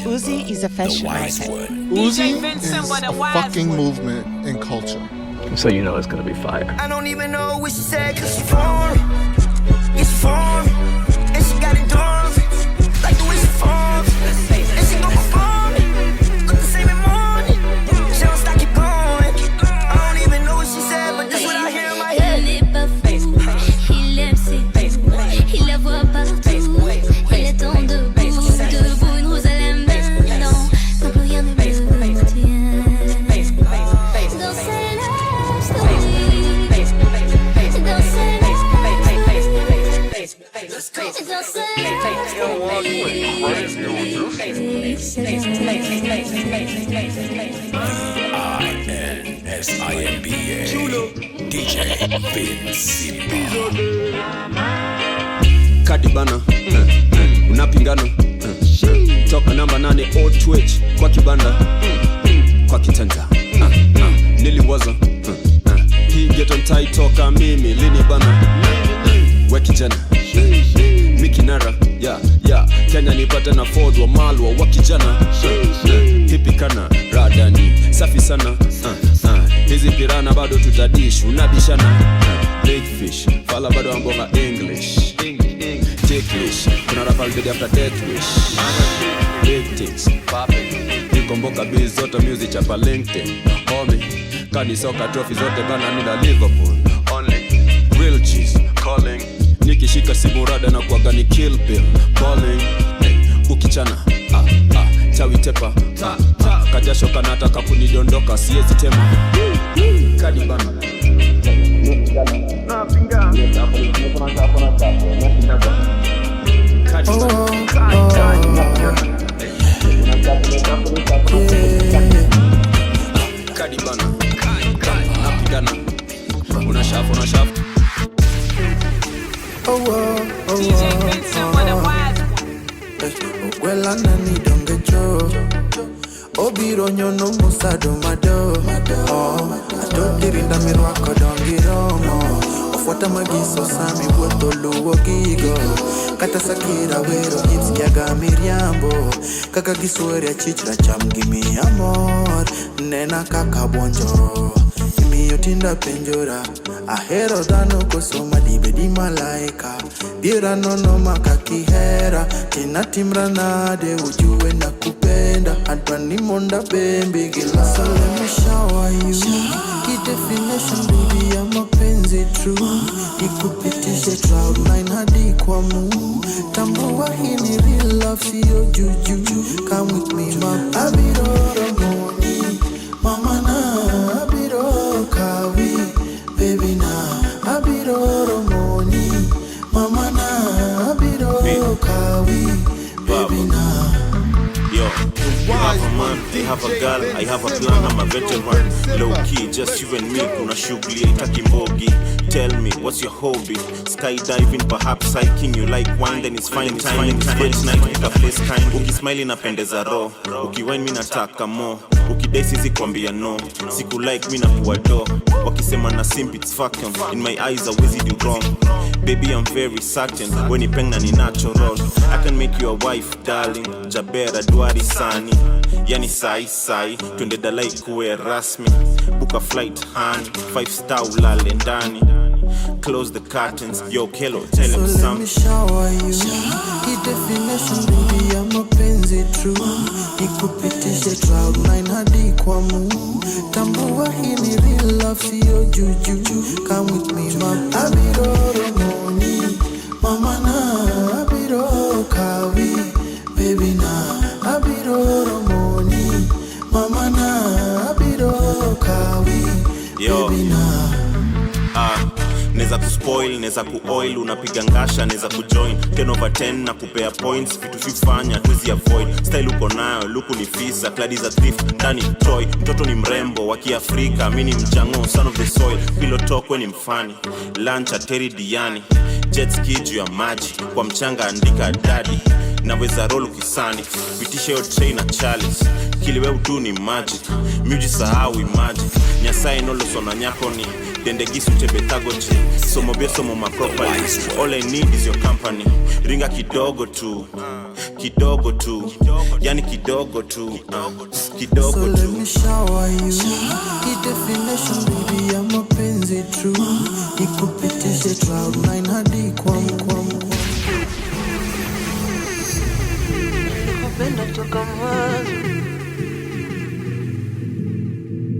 Uzi is a fashion icon. Uzi is a fucking movement in culture. So you know it's gonna be fire. I don't even know what she said, cause she phone. It's phone. And she got it done. Like the way she phone. And she gon' perform. Look the same in morning. She don't stop, keep going. I don't even know what she said, but this what I hear in my head. Il n'est pas fou, il aime ses goûts, il la voit partout, il attend debout, une rose à la main, non, plus rien ne le tient. Dans ses love stories, dans ses INSIMBA DJ Vince Kadibana unapingana toka namba 8 old twitch kwa kibanda kwa kitanda niliwaza hii ghetto tight toka mimi lini bana we kijana mikinara Kenya nipate na Ford wa Malwa wa kijana hipikana radani safi sana hizi pirana bado tutadish unabishana big fish fala bado ambonga English ticklish kuna rap albedi after death wish big things nikomboka biz zote music chapa LinkedIn homie kani soka trophy zote bana nila Liverpool only real cheese calling nikishika simu rada na kuaga ni kill bill calling ukichana chawi tepa kajasho kanataka kunidondoka siezi tema kadibana na pinga kadibana napigana unashafu DJ Vincent, what a wise one. Well, I need on the job. Obiro nyono musado mado. Adodirinda mirwako dongiromo. Ofuata magiso sami woto luwo gigo. Kata sakira wero hips kiaga miriambo. Kaka giswere ya chichra cham gimi amor. Nena kaka bonjo. Imiyo tinda penjora. Ahero dhano kosoma dibe di malaika. Dira nono makakihera. Tina timra nade ujue na kupenda. Advani monda bembe gila. So let me shower you. Key definition baby ya mapenzi true. Ikupitishe cloud nine hadi kwa mu. Tambua hii ni real love siyo juju. Come with me ma abiroro moni. Mama na abiroro kawi. Baby na abiroro moni. Mama na abiroro kawi. Baby na. Yo, you have a man, I have a girl, I have a plan, I'm a veteran. Low key, just you and me, kuna shughuli haitaki mbogi. Tell me, what's your hobby? Skydiving, perhaps hiking, you like wine, then it's fine time. First night, make a place kind. Ukismile napendeza raw, ukiwine mi nataka more. Ukidesi sikwambia no, siku like mi napuwa do. Wakisema na simp, it's fucking. In my eyes, I always do wrong. Baby, I'm very certain, when you peng na ni natural. I can make you a wife, darling. Jabera, duari sani. Yani sai, twende dalai kuwe rasmi. Book a flight, honey. 5-star ulale ndani. Close the curtains, yo Kello, tell him so something. So let me shower you. Hii definition baby ya mapenzi true. Ikupitishe cloud nine hadi kwa mu. Tambua hii ni real love siyo juju. Come with me ma abiroro moni. Mama na abiroro kawi. Baby na abiroro moni. Mama na abiroro kawi. Baby na Neza kuspoil, neza kuoil, unapiga ngasha, neza kujoin 10/10 na kupea points, vitu fifanya, tuwezi avoid. Style uko nayo, luku ni fisa, clad is a thrift, ndani toy. Mtoto ni mrembo, waki Afrika, mini mjango, son of the soil. Pilotokwe ni mfani, lunch ateri diani. Jet ski juu ya maji, kwa mchanga andika daddy. Naweza roll ukisani, pitisha yo train na chalice. Kiliwe utu ni magic, miuji sahau magic. Nyasai nolo sona nyako ni dendegisu tebethagochi somo besomo maproperties. All I need is your company. Ringa kidogo tu, kidogo tu, yani kidogo tu, kidogo tu. So let me shower you. The definition baby ya mapenzi true. Nikupitishe cloud 9 hadi kwam. Nikupenda toka mwanzo.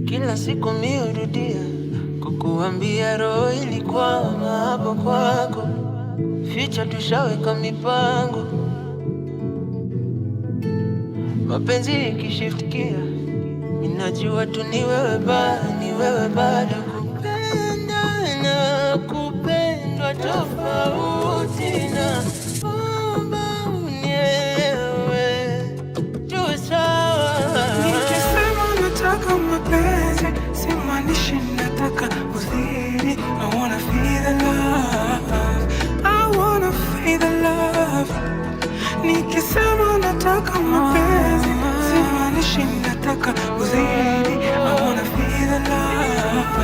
Kila siku miurudia kukuambia roho ilikuwa hapo kwako. Ficha tushaweka mipango. Mapenzi ikishiftikia ninajua tu ni wewe bado kupenda na kupendwa tofauti na omba unielewe tuwe sawa. Nikisema nataka mapenzi simaanishi nataka uzidi. I wanna feel the love, I wanna feel the love. Nikisema nataka mapenzi simaanishi nataka uzidi. I wanna feel the love,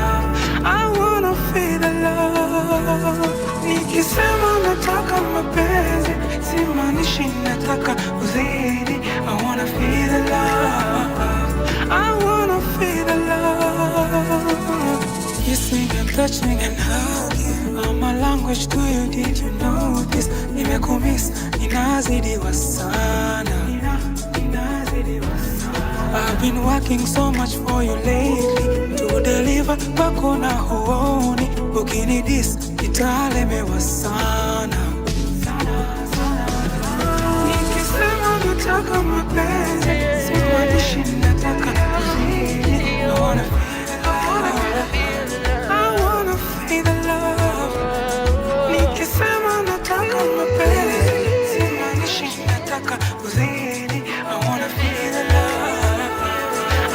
I wanna feel the love. Nikisema nataka mapenzi simaanishi nataka uzidi. I wanna feel the love, I wanna feel the love. Kissing and touching and hugging are my language to you, did you know this? Nimekumiss, ninazidiwa sana. I've been working so much for you lately to deliver kwako na huoni. Ukinidis, nitalemewa sana. Nikisema nataka mapenzi simaanishi nataka uzidi. I wanna feel the love, I wanna feel the love. Nikisema nataka mapenzi simaanishi nataka uzidi. I wanna feel the love,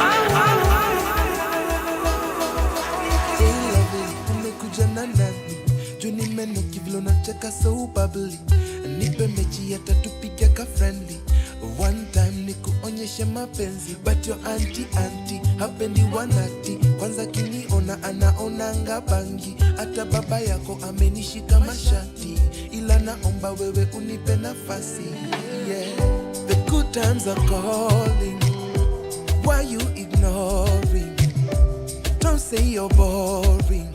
I wanna umekuja na nani? Juni meno kivilo nacheka so bubbly. Nipe mechi ya tatupiga ka friendly. One time nikuonyeshe mapenzi. But your auntie hapendi wanati. Kwanza kiniona anaonanga bangi. Hata baba yako amenishika mashati. Ila naomba wewe unipe nafasi. Yeah. The good times are calling. Why you ignoring? Don't say you're boring.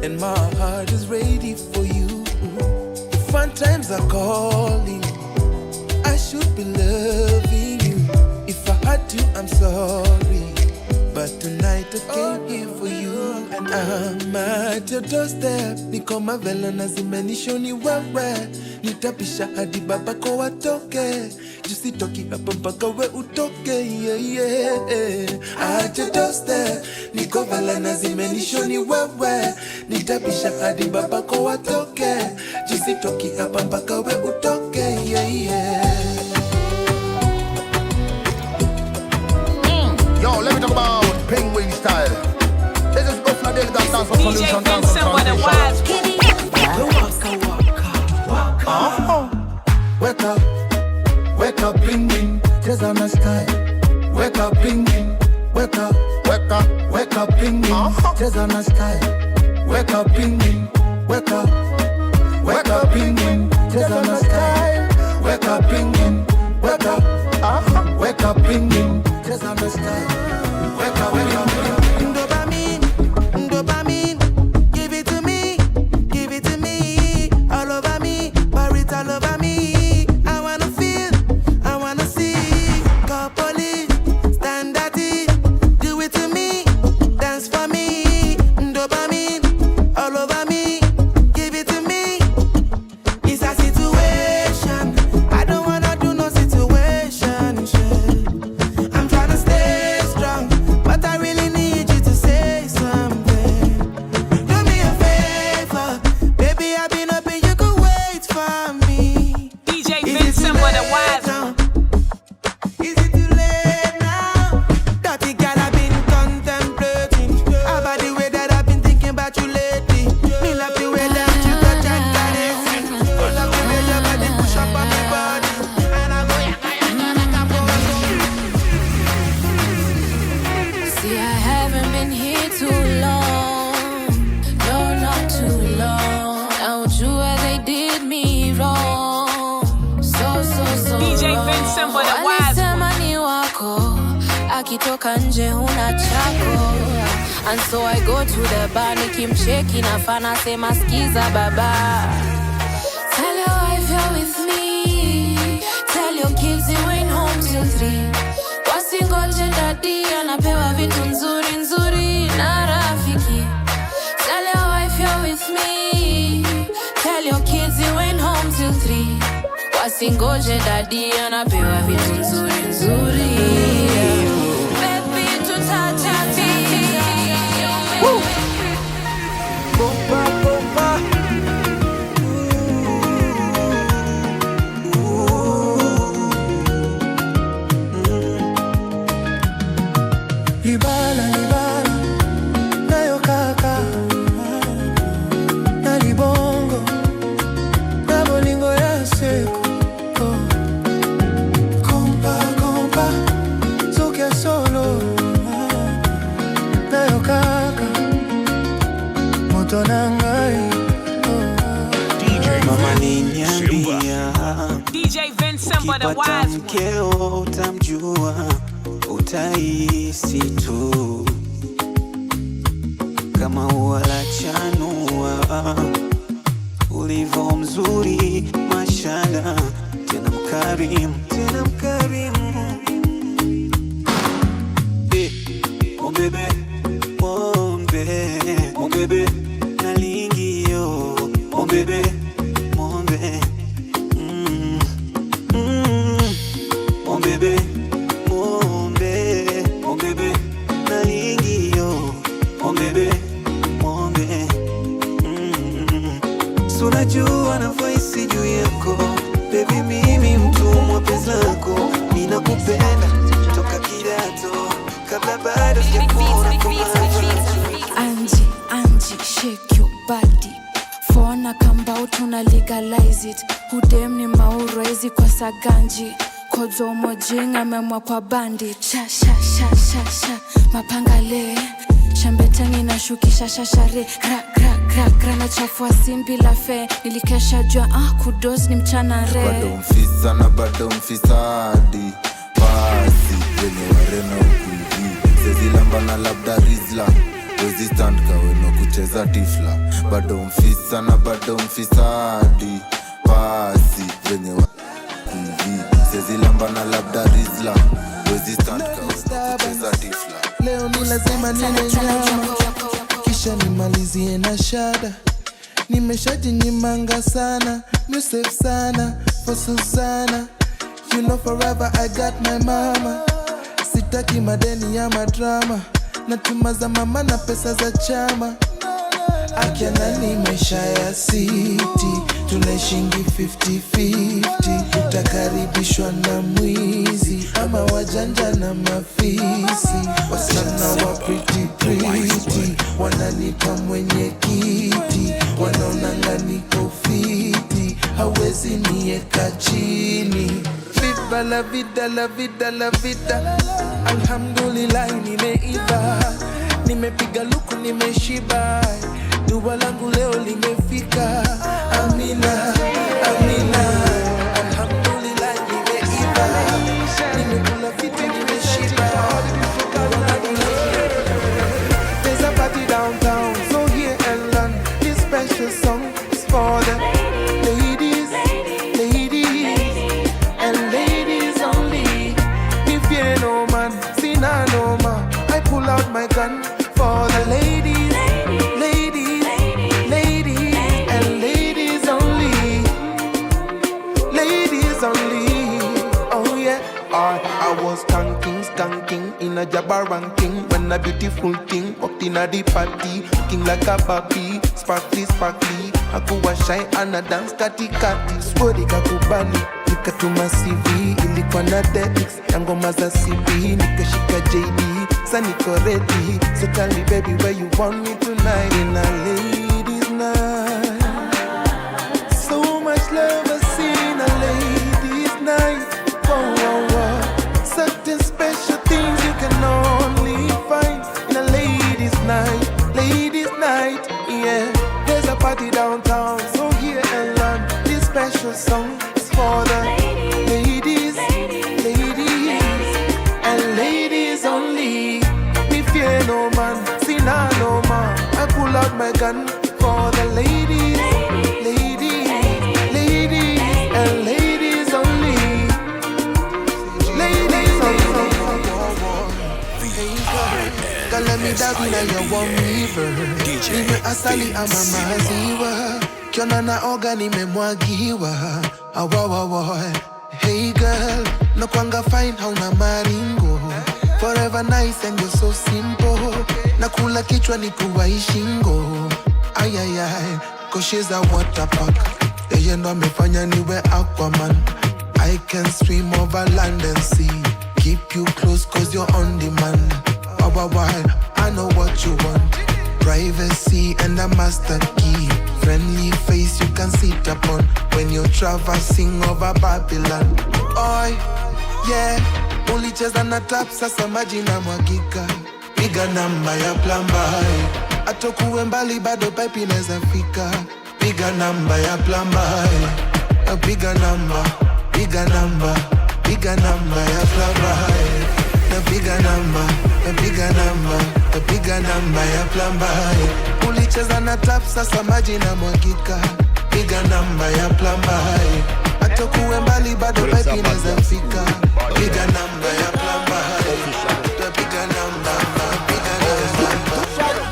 And my heart is ready for you. The fun times are calling. I should be loving you. If I had to, I'm sorry. But tonight I came here for you. And I'm at your doorstep. Niko mavela na zimenisho ni wewe. Nitapisha hadi babako watoke. Jusitoki hapa mpaka we utoke, yeah, yeah. At your doorstep. Niko vela na zimenisho ni wewe. Nitapisha hadi babako watoke. Jusitoki hapa mpaka we utoke, yeah, yeah. Yo, let me talk about penguin style. This is Buffalo Dance for Solution Dance Transition. Wake up, penguin, cheza na style. Wake up, penguin, wake up, penguin, cheza na style. Wake up, penguin, wake up, penguin, cheza na style. Wake up, penguin, wake up, penguin, cheza na style. Wake up, penguin. Dopamine, give it to me, all over me, pour it all over me. I wanna feel, I wanna see, call police, stand at it, do it to me, dance for me. Dopamine, all over me, give it to me. It's a situation, I don't wanna do no situation. I'm tryna stay strong. Simple the wise Alisema ni wako, akitoka nje huna chako. And so I go to the bar, nikimcheki na fana sema skiza baba. Tell your wife you're with me, tell your kids you ain't home till 3. Wasingoje daddy, anapewa vitu nzuri nzuri na rafiki. Tell your wife you're with me, tell your kids you ain't home till 3. Wasingoje daddy, anapewa vitu nzuri nzuri. Baby tutachati. Bomba, bomba. Libala, libala, nayo kaka, na libongo, na bolingo ya seko. Kompa, kompa, zuke solo, nayo kaka, moto nangai. Mama ninyambia DJ Vince Simple the ukipata wise one. mkeo utamjua, utahisi tu kama ua la chanua, ulivo mzuri mashada, tena mkarimu, tena mkarimu. Mon bébé, mon bébé, mon bébé, nalingio, mon bébé, mon bébé, mon bébé, mon bébé, mon bébé, nalingio, mon bébé, mon bébé. Sunajua nafasi juu yako, baby mimi mtumwa penzi lako, ninakupenda toka kidato, kabla bado sijakuna Angie, Angie, shake your body. Fona kamba utuna legalize it. Hudem ni mauro hizi kwa saganji. Kozo mojinga memwa kwa bandit. Sha, sha, sha, sha, sha. Mapangale. Shambetani na shukisha shashare. Gra, gra, gra, gra na chafua simbi la fe. Nilikesha jua kudos ni mchana re. Bado mfisa na bado mfisadi. Pasi, wenye warena ukuivi. Sezilamba na labda rizla. Wezi stand kaweno kucheza tifla. Bado mfisa na bado mfisadi. Pasi, wenye warena ukuivi. Sezilamba na labda rizla. Wezi stand kaweno kucheza tifla. Leo ni lazima nile nyama, kisha nimalizie na shada. Nimeshajinyimanga sana, you safe sana for Susanna. You know forever I got my mama. Sitaki madeni ya madrama, natuma za mama na pesa za chama. Akiana ni maisha ya city, tunaishingi 50-50. Utakaribishwa na mwizi ama wajanja na mafisi. Wasichana wa pretty pretty, wananipa mwenye kiti, wanaonanga niko fiti, hawezi nieka chini. Viva la vida, la vida, la vida. Alhamdulillah nimeiva, nimepiga luku nimeshiba. Dua langu leo limefika. Amina, amina. Alhamdulillah nimeiva, nimekula vitu nimeshiba. There's a party downtown, so here and learn. This special song is for the ladies, ladies, and ladies only. If you ain't no man, see nah no ma. I pull out my gun for the ladies. I was skanking in a Jabba ranking. When a beautiful thing walked in a the party, looking like a Barbie, sparkly, sparkly. Hakuwa shy and a dance kati kati. Swori kakubali, nikatuma CV. Ilikuwa na DX, ya ngoma za CB. Nikashika JD, sa niko ready. So tell me baby where you want me tonight. In a ladies night. So much love I see in a ladies night. Whoa, whoa, whoa. Certain special things you can only find in a ladies night, yeah. There's a party downtown, so here and learn. This special song is for the ladies, me dabi na ya wamiver. Nime asali ama maziwa. Kiona na oga nimemwagiwa. Awawawa. Hey girl, no kwanga fine hauna maringo. Forever nice and you're so simple. Nakula kichwa ni kuwai shingo. Ayayay, cause she's a water park. Yeye ndo amefanya niwe Aquaman. I can swim over land and sea. Keep you close cause you're on demand. Why, I know what you want. Privacy and a master key. Friendly face you can sit upon when you're traversing over Babylon. Oi, yeah. Ulicheza na tap sasa maji na mwagika. Piga namba ya plamba. Atokuwe mbali bado pipe inaweza fika. Piga namba ya plamba. Piga namba. Piga namba. Piga namba ya plamba. Piga namba. Piga namba. Piga namba ya plamba. Ulicheza na tap sasa maji na mwagika. Piga namba ya plamba. Atokuwe mbali bado pipe inaweza fika. Piga namba ya plamba. Piga namba. Piga namba.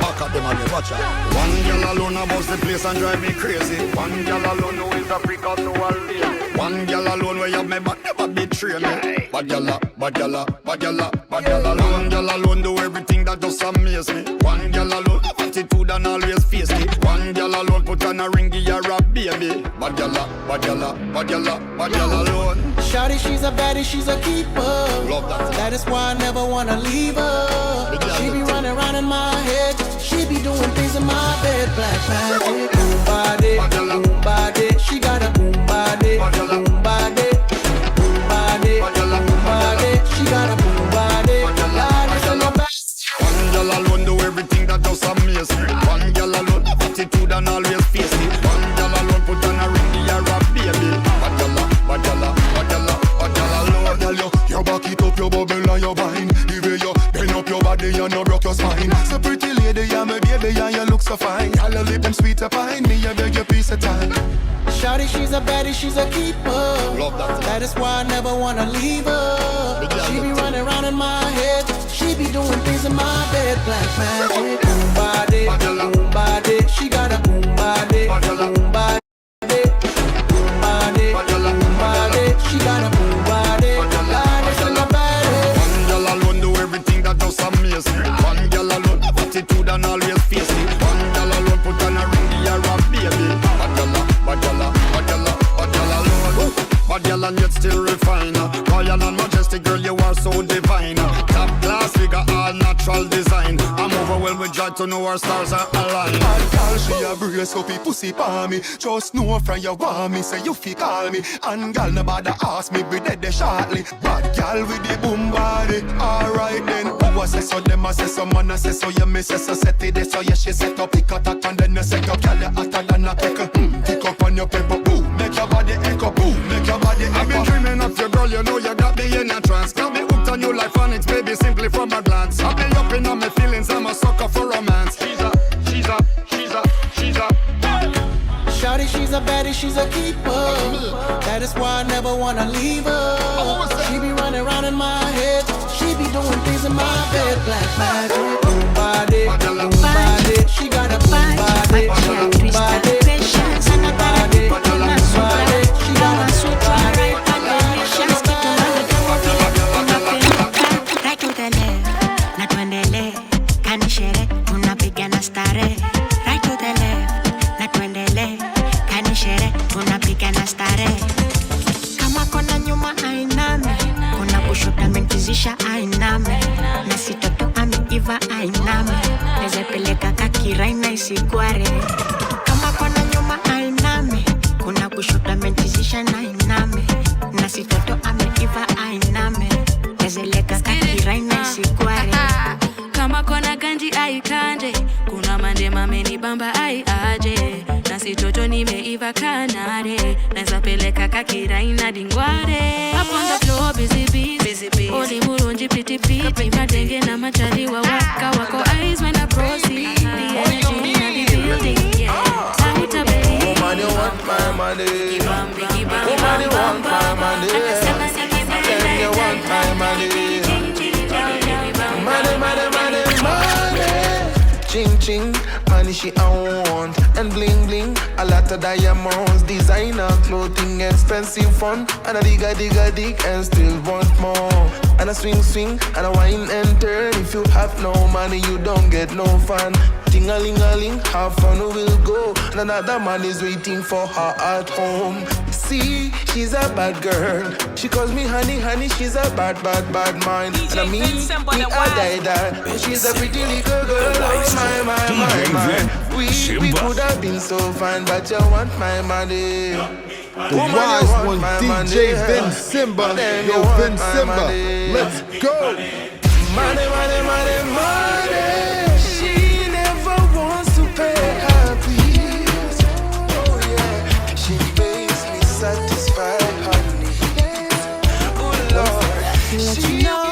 Back up them and they watch out. One girl alone about the place and drive me crazy. One girl alone who is Africa to all day. One girl alone where you have me but never betray me. Bad girl, bad girl, bad girl, bad girl alone. One girl alone do everything that just amaze me. One girl alone have attitude and always face me. One girl alone put on a ring, give her a baby. Bad girl, bad girl, bad girl, bad girl alone. Shawty, she's a baddie, she's a keeper. Love that. That is why I never wanna leave her. She be running around in my head. She be doing things in my bed. Black magic, boom body, boom body. She got a boom body, boom body, boom body, boom body. She got a boom body. One girl alone do everything that just amaze me. One girl alone have attitude and always face me. One girl alone put on a ring, give her a baby. Bad girl, bad girl, bad girl, bad girl alone. Girl, you back it up, your bubble and your vine. The way you bend up your body, you no broke your spine. So pretty lady, you're my baby, and you look so fine. Girl, your lip them sweet to pine. Me, I beg your piece of time. Shawty, she's a baddie, she's a keeper. Love that. That is why I never wanna leave her. She be running around in my head. She be doing things in my bed. Black magic, boom body, boom body. She got a boom body, boom body, boom body, boom body. She got a boom body, One girl alone do everything that just amaze me. One girl alone have attitude and always face me. One girl alone put on a ring, give her a baby. Bad girl, bad girl, bad girl, bad girl alone. Bad girl and yet still refine. Royal and majestic girl, you are so divine. Top class figure, all natural design. I'm overwhelmed with joy to know our stars are aligned. Bad girl, she a brace up the pussy for me. Just know from you want me, say you fi call me. And girl, no bother ask me, be dead shortly. Bad girl with the boom body. Alright then, who a say so, them a say so, man a say so, you me say so, set it there, so yeah, she set up, pick a tack and then you set up, girl, you hotter than a pickle. Pick up on your paper, boom, make your body echo, boom, make your body echo. I've been dreaming of your girl, you know you got me in a trance. Got me hooked on you like phonics, baby, simply from a glance. I've been up in on my feelings, I'm a sucker for romance. Shawty, she's a baddie, she's a keeper. That is why I never wanna leave her. She be running around in my head. She be doing things in my bed. Black magic, boom body, boom body. She got a boom body, boom body. Kama kona nyuma ainame, kuna kushoto mentizisha ainame, na sitoto ameiva ainame, nezepeleka kakiraina isigware. Kama kona nyuma ainame, kuna kushoto mentizisha na ainame, na sitoto ameiva ainame, nezepeleka kakiraina isigware. Kama kona ganji aikande, kuna mande mameni bamba ai aje. Nasi toto nimeiva kanare, naeza peleka kakiraina dingware. Up on the floor busy busy, oli murunji piti piti, madenge na machaliwa waka wako eyes when I proceed. The energy in the building, yeah. Sauta baby, woman you want my money, woman you want my money, then you want my money. Money, money, money, money. Ching ching, money she want. And bling bling, a lot of diamonds. Designer clothing, expensive fun. And a dig and still want more. And a swing and a wine and turn. If you have no money, you don't get no fun. Ting-a-ling-a-ling, have fun will go. And another man is waiting for her at home. See, she's a bad girl. She calls me honey, honey, she's a bad mind. And I mean, me I die. She's a pretty little girl, oh my. We could have been so fine, but you want my money. The wise one, DJ Vin Simba. Yo, Vin Simba, let's go. Money. She never wants to pay her bills. Oh yeah, she makes me satisfied, honey. Oh Lord, she know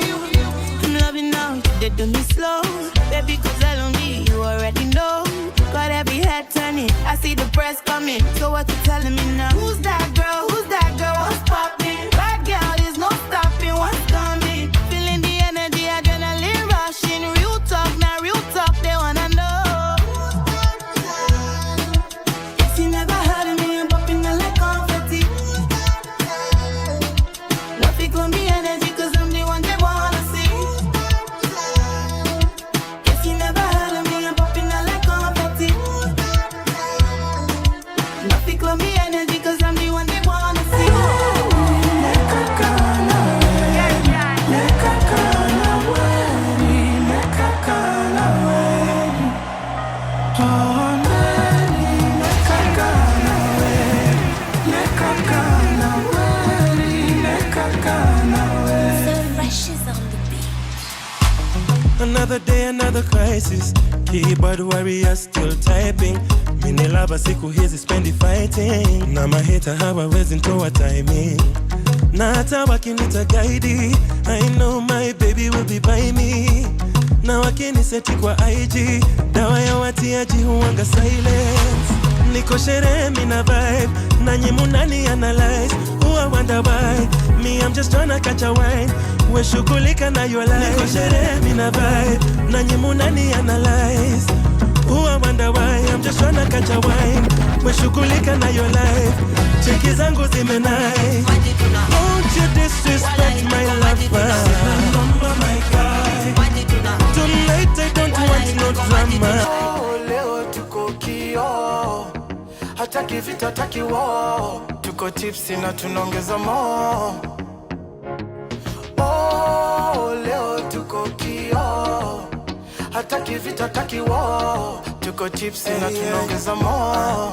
I'm loving now. They do me slow, baby, 'cause I don't need you already know. Got every head turning, I see the press coming. So what you telling me now? Who's that girl? Who's that girl? What's popping? Bad girl, there's no stopping. What's coming? Feeling the energy, adrenaline rushing. Real talk, now real talk, they wanna know. If you never heard of me, I'm popping out like confetti. Nothing gon' be energy, 'cause I'm the one they wanna see. If you never heard of me, I'm popping out like confetti. Nothing gon' be energy, 'cause I'm the one they wanna see. Another day, another crisis. Keyboard warrior still typing. Mini lava siku hizi spendi fighting. Na mahita hawawezi ntoa timing. Na hata wakinita guide, I know my baby will be by me. Na wakiniseti kwa IG, dawa ya watiaji huwanga silence. Niko sherehe mina vibe, nanyi munani analyze. Who I wonder why, me I'm just tryna catch a wine. We shughulika na your life. Niko sherehe mina vibe, nanyi munani analyze. Who I wonder why, I'm just tryna catch a wine. We shughulika na your life. Cheki zangu zimenai. Don't you disrespect my lover. Remember my guy. Tonight I don't want no drama. Leo tuko kio, hataki vita, hataki war. Tuko tipsy na tunaongeza more. Oh, leo tuko kio, hataki vita, hataki war. Tuko tipsy na tunaongeza more.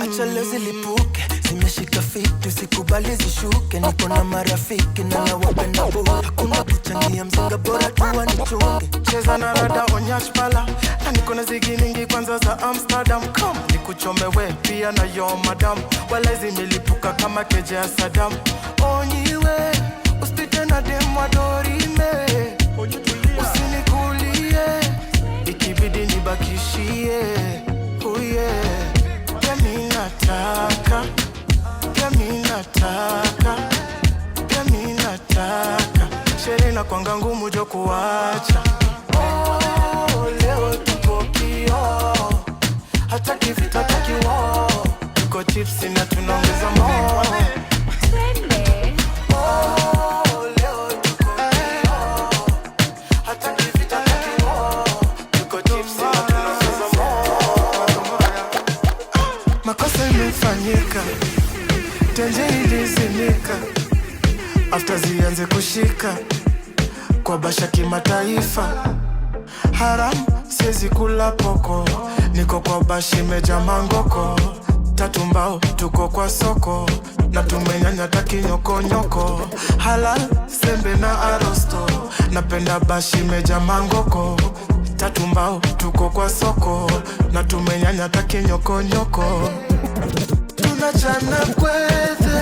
Acha leo zilipuke, zimeshika fiti, usikubali zishuke. Niko na marafiki na nawapenda bure. Hakuna kuchangia mzinga, bora tu wanichunge. Cheza na rada onyach pala, na niko na zigi mingi kwanza za Amsterdam. Come nikuchome we pia na yo madam, wala zimelipuka kama keje ya Saddam. Onyiwe usipite na dem wa dorime, usinikulie ikibidi nibakishie. Oh yeah, mimi nataka, mimi nataka. Sherehe na kwanga ngumu jo kuacha. Oh, leo tuko kio, hataki vita, hataki war. Tuko tipsy na tunaongeza more. Oh, leo tuko kio, hataki vita, hataki war. Tuko tipsy na tunaongeza more. Makosa imefanyika, tenje ilizimika. After zianze kushika kwa basha kimataifa. Haram siwezi kula poko, niko kwa bashi meja mangoko. Tatu mbao tuko kwa soko, na tumenyanya taki nyoko nyoko. Halal sembe na arosto, napenda bashi meja mangoko. Tatu mbao tuko kwa soko, na tumenyanya taki nyoko nyoko. Tunachana kweze,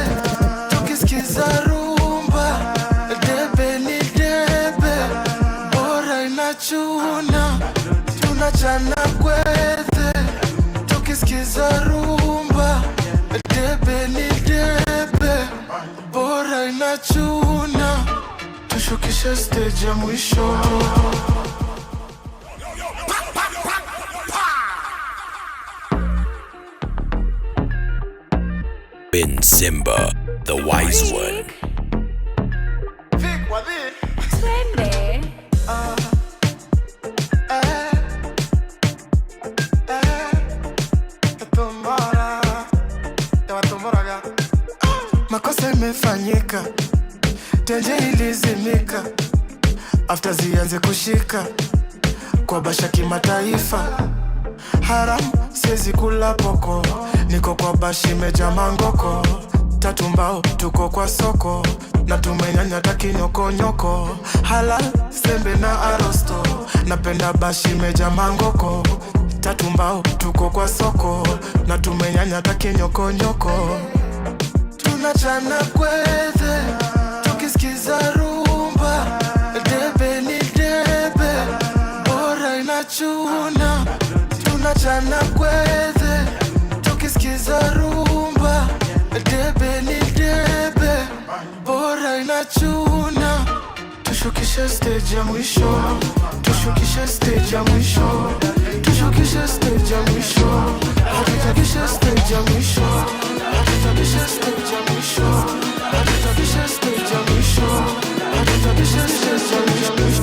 tukisikiza rumba. Debe ni debe, bora inachuna. Tunachana kweze, tukisikiza rumba. Debe ni debe, bora inachuna. Tushukishe stage ya mwisho. Ben Simba, the wise one. Makosa imefanyika, tenje ilizimika, after zianze kushika kwa basha kimataifa. Haram siwezi kula poko, niko kwa bashi meja mangoko. Tatu mbao tuko kwa soko, na tumenyanya taki nyoko nyoko. Halal sembe na arosto, napenda bashi meja mangoko. Tatu mbao tuko kwa soko, na tumenyanya taki nyoko nyoko. Tunachana kwete, tukisikiza rumba. Debe ni debe, bora inachuna. Tunachana kwete, tukisikiza rumba. Debe ni debe, bora inachuna. Tushukishe stage ya mwisho, tushukishe stage ya mwisho, tushukishe stage ya mwisho, hatutakishe stage ya mwisho, hatutakishe stage ya mwisho, hatutakishe stage ya mwisho, hatutakishe stage ya mwisho.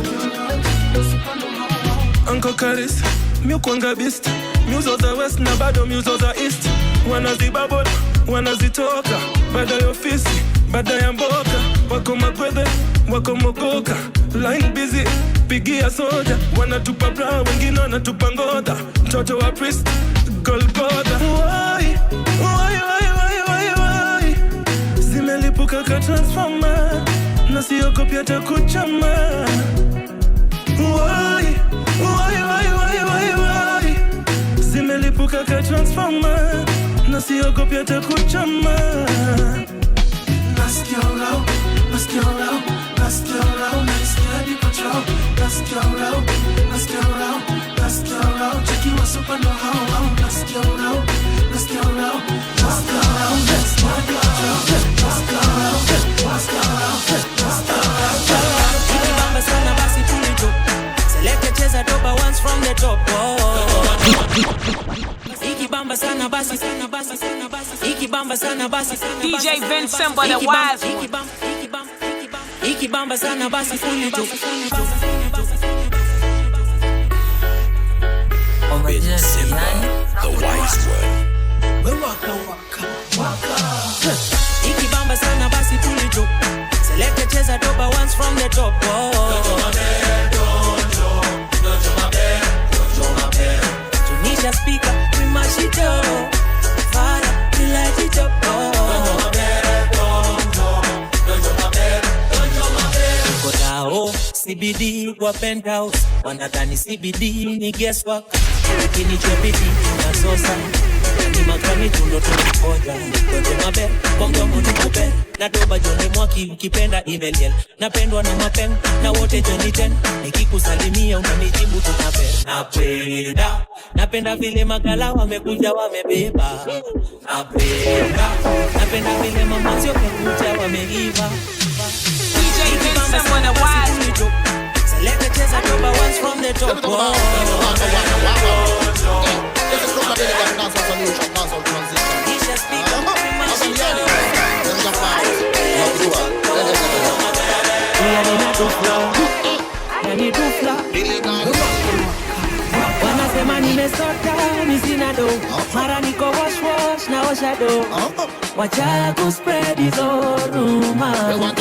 Uncle Karis, miukwanga beast, muzo za west na bado muzo za east. Wanazibabble, wanazitoka, bada ya ofisi, bada ya mboka. Wako magwede, wako mogoka, line busy, pigia soja. Wanatupa bra, wengine wanatupa ngoda. Mtoto wa priest, Golgotha. Why, why, why, why, why, why? Zimelipuka ka transformer, na siogopi hata kuchama. Why, why, why, why, why, why? Zimelipuka ka transformer, na siogopi hata kuchama. Let's go low, let's go low, let's go low, let's get control. Let's go low, let's go low, let's go low. Check you a super no how. Let's go low, let's go low, let's go low, let's go low, let's go low, let's go low, let's go low. Ikibamba sana basi tulito, select cheza doba once from the top. Ikibamba sana basi, ikibamba sana basi. DJ Ben Simba the wise one. Ikibamba sana basi tulito. Ben Simba, the wise one. Ikibamba sana basi tulito, select cheza doba once from the top. Tunisha speaker, we mash it up. Fire, we light it up. Kodao, CBD kwa penthouse. Wanadhani CBD ni guesswork, lakini chobidi na sosa. Ni makami tundo tunakoja. Doje mabe, kongo mtukube. Na doba jone mwaki ukipenda email. Napendwa na mapeng, na wote joni 10. Nikikusalimia unanijibu tunabe. Napenda, napenda vile magala wamekuja wamebeba. Napenda, napenda vile mamazi wamekuja wameiva. DJ Ben Simba the wise one. Select cheza doba once from the top. Wanasema nimesota, nisina do. Mara niko wash na osha do. Wacha kuspread hizo rumors.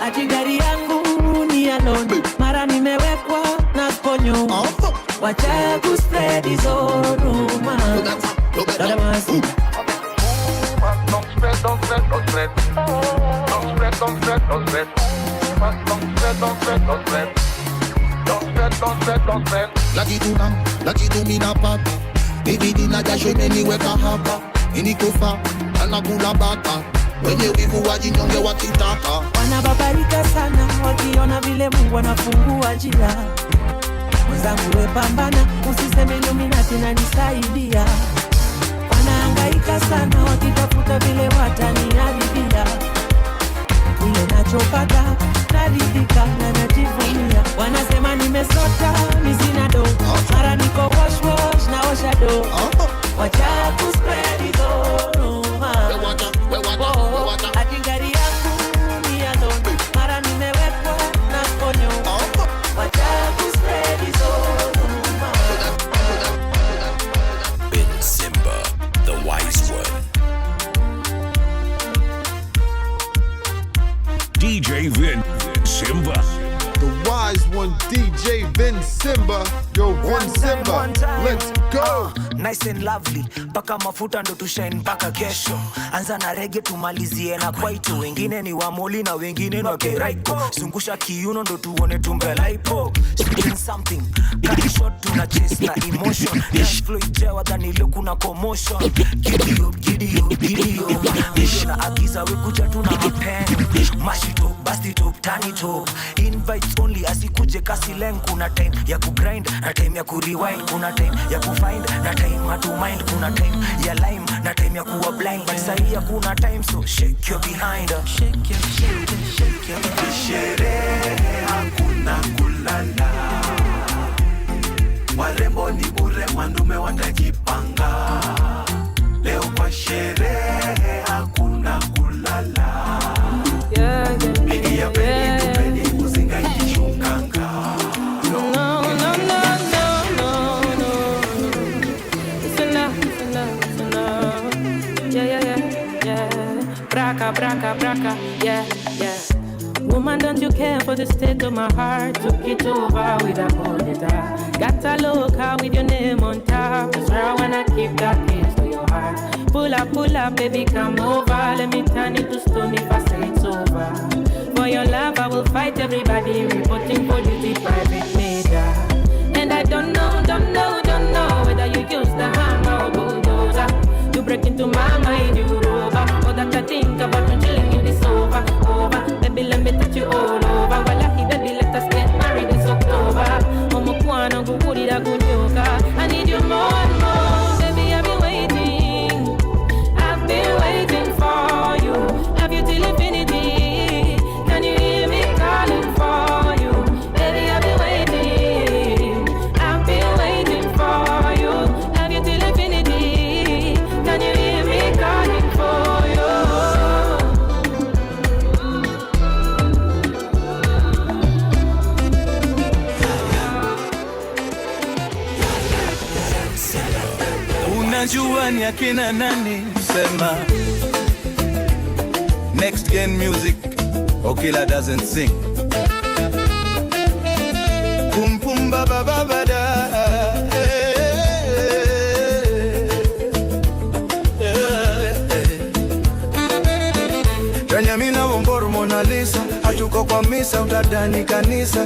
Ati gari yangu ni alone. Mara nimewekwa na sponyo. Wacha kuspread hizo rumors. Dada masi. Don't spread, don't spread, don't spread. Don't spread, don't spread, don't spread. Don't spread, don't spread, don't spread. Don't spread, don't spread, don't spread. Laki tu mina papa. Baby dina jasho imeniweka hapa. Inikufa, anakula bata. Wenye wivu wajinyonge wakitaka. Wanababarika sana wakiona vile Mungu anafungua njia. Mwenzangu we pambana, usiseme Illuminati na nisaidia. Wanahangaika sana wakitafuta vile wataniharibia. Ile nachopata naridhika na najivunia. Wanasema nimesota, nisina do. Mara niko wash na osha do. Wacha kuspread hizo rumors. DJ Vin Simba. The wise one, DJ Vin Simba. Yo, Vin Simba, let's go. Nice and lovely, paka mafuta ndo tushine mpaka kesho. Anza na reggae tumalizie na kwaito. Wengine ni wamoli na wengine na keraiko. Zungusha kiuno ndo tuone tumbelaipo. Speaking something, cut short tuna chase na emotion. Dance flow ijewa dhani ile kuna commotion. Giddy up, giddy up, giddy up. Nisho na agiza we kuja tuna mapen. Mash it up, bust it up, turn it up. Invites only asikuje kasi leng. Kuna time ya kugrind na time ya kurewind. Kuna time ya kufind na time to mind. Kuna time ya lime na time ya kuwa blind. But sahi ya kuna time so shake your behind. Shake your, shake your, shake your behind. Sherehe hakuna kulala. Warembo ni bure, wandume watajipanga. Leo kwa sherehe hakuna kulala. Bigi ya pedi tupedi kuzinga ikishukanga. Braka, braka, braka, yeah, yeah. Woman, don't you care for the state of my heart? Took it over with a bonita. Got a loca with your name on top. That's where I wanna keep that case to your heart. Pull up, baby, come over. Let me turn it to stone if I say it's over. For your love, I will fight everybody. Reporting for duty, private major. And I don't know whether you use the hammer or bulldozer. You break into my mind, you rover. All that I think about when chilling in this over. Baby, let me touch you all over. Wallahi, baby, let us get married this October. Momo kwana guguri da gunyoka. I need you more and more. Baby, I've been waiting for you. Love you till infinity. Can you hear me calling for you? Baby, I've been waiting for you. Love you till infinity. Can you hear me calling for you? Unajua ni akina nani? Sema. Next Gen Music, Okila doesn't sing. Pum pum ba ba ba ba da. Tanyamina womboro Mona Lisa. Hatuko kwa misa utadani kanisa.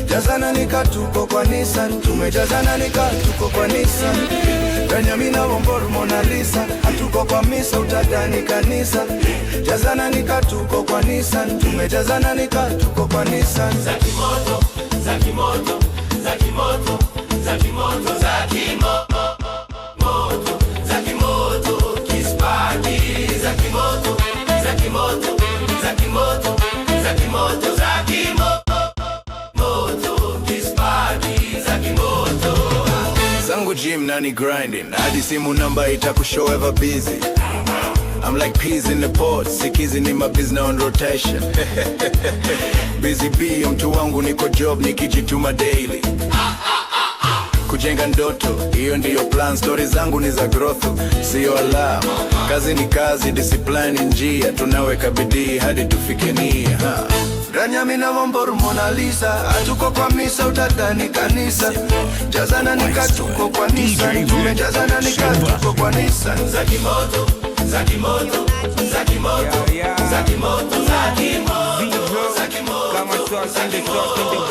Jazana nikatuko kwa Nissan. Tumejazana nikatuko kwa Nissan. Tanyamina womboro Mona Lisa. Hatuko kwa misa utadani kanisa. Jazana nikatuko kwa Nissan. Tumejazana nikatuko kwa Nissan. Zakimoto, zakimoto, zakimoto, zakimoto, zakimoto, zakimoto, kispati, zakimoto, zakimoto, zakimoto, zakimoto, zakimoto, kispati, zakimoto. Zangu gym nani grinding. Hadi simu namba itakushow ever busy. I'm like peas in the pot, sikizi ni mabiz on rotation. Busy bee, mtu wangu niko job, nikijituma daily. Kujenga ndoto, hiyo ndiyo plan. Stories zangu ni za growth, sio alarm. Kazi ni kazi, discipline njia. Tunaweka bidii hadi tufike nia. Ranyamina womboro Mona Lisa. Hatuko kwa misa utadhani kanisa. Jazana nikatuko kwa Nissan. Tumejazana nikatuko kwa Nissan. Zakimoto, zakimoto, zakimoto, zakimoto, zakimoto, zakimoto. Come and toss in the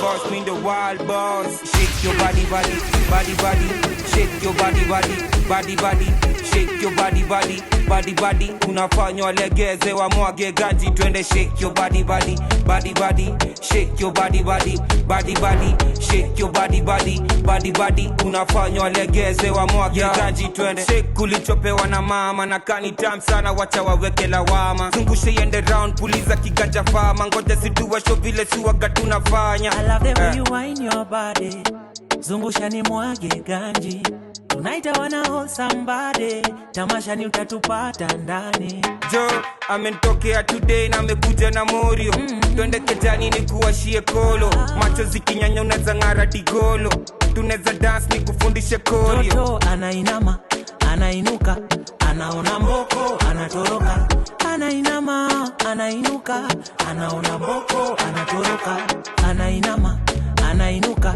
boss, mean the wild boss. Shake your body, body, body, body. Shake your body, body, body, body. Shake your body, body, body, body. Unafanywa legeze wa mwage ganji. Twende shake your body, body, body, body. Shake your body, body, body, body. Shake your body, body, body, body. Unafanywa legeze wa mwage ganji. Twende shake kulichopewa na mama. Na kani tam sana wacha waweke lawama. Zungushe yende round puliza kiganja fama. Ngoja situa show vile siwaga tunafanya. I love the way you whine your body. Zungusha ni mwage ganji. Tonight I wanna hold somebody. Tamasha ni utatupata ndani. Jo, amenitokea today na amekuja na morio. Twende kejani ni kuwashie kolo. Macho zikinyanya unaweza ngara digolo. Tunaweza dance ni kufundishe korio. Toto anainama, anainuka, anaona mboko, anatoroka. Anainama, anainuka, anaona mboko, anatoroka, anainama, anainuka,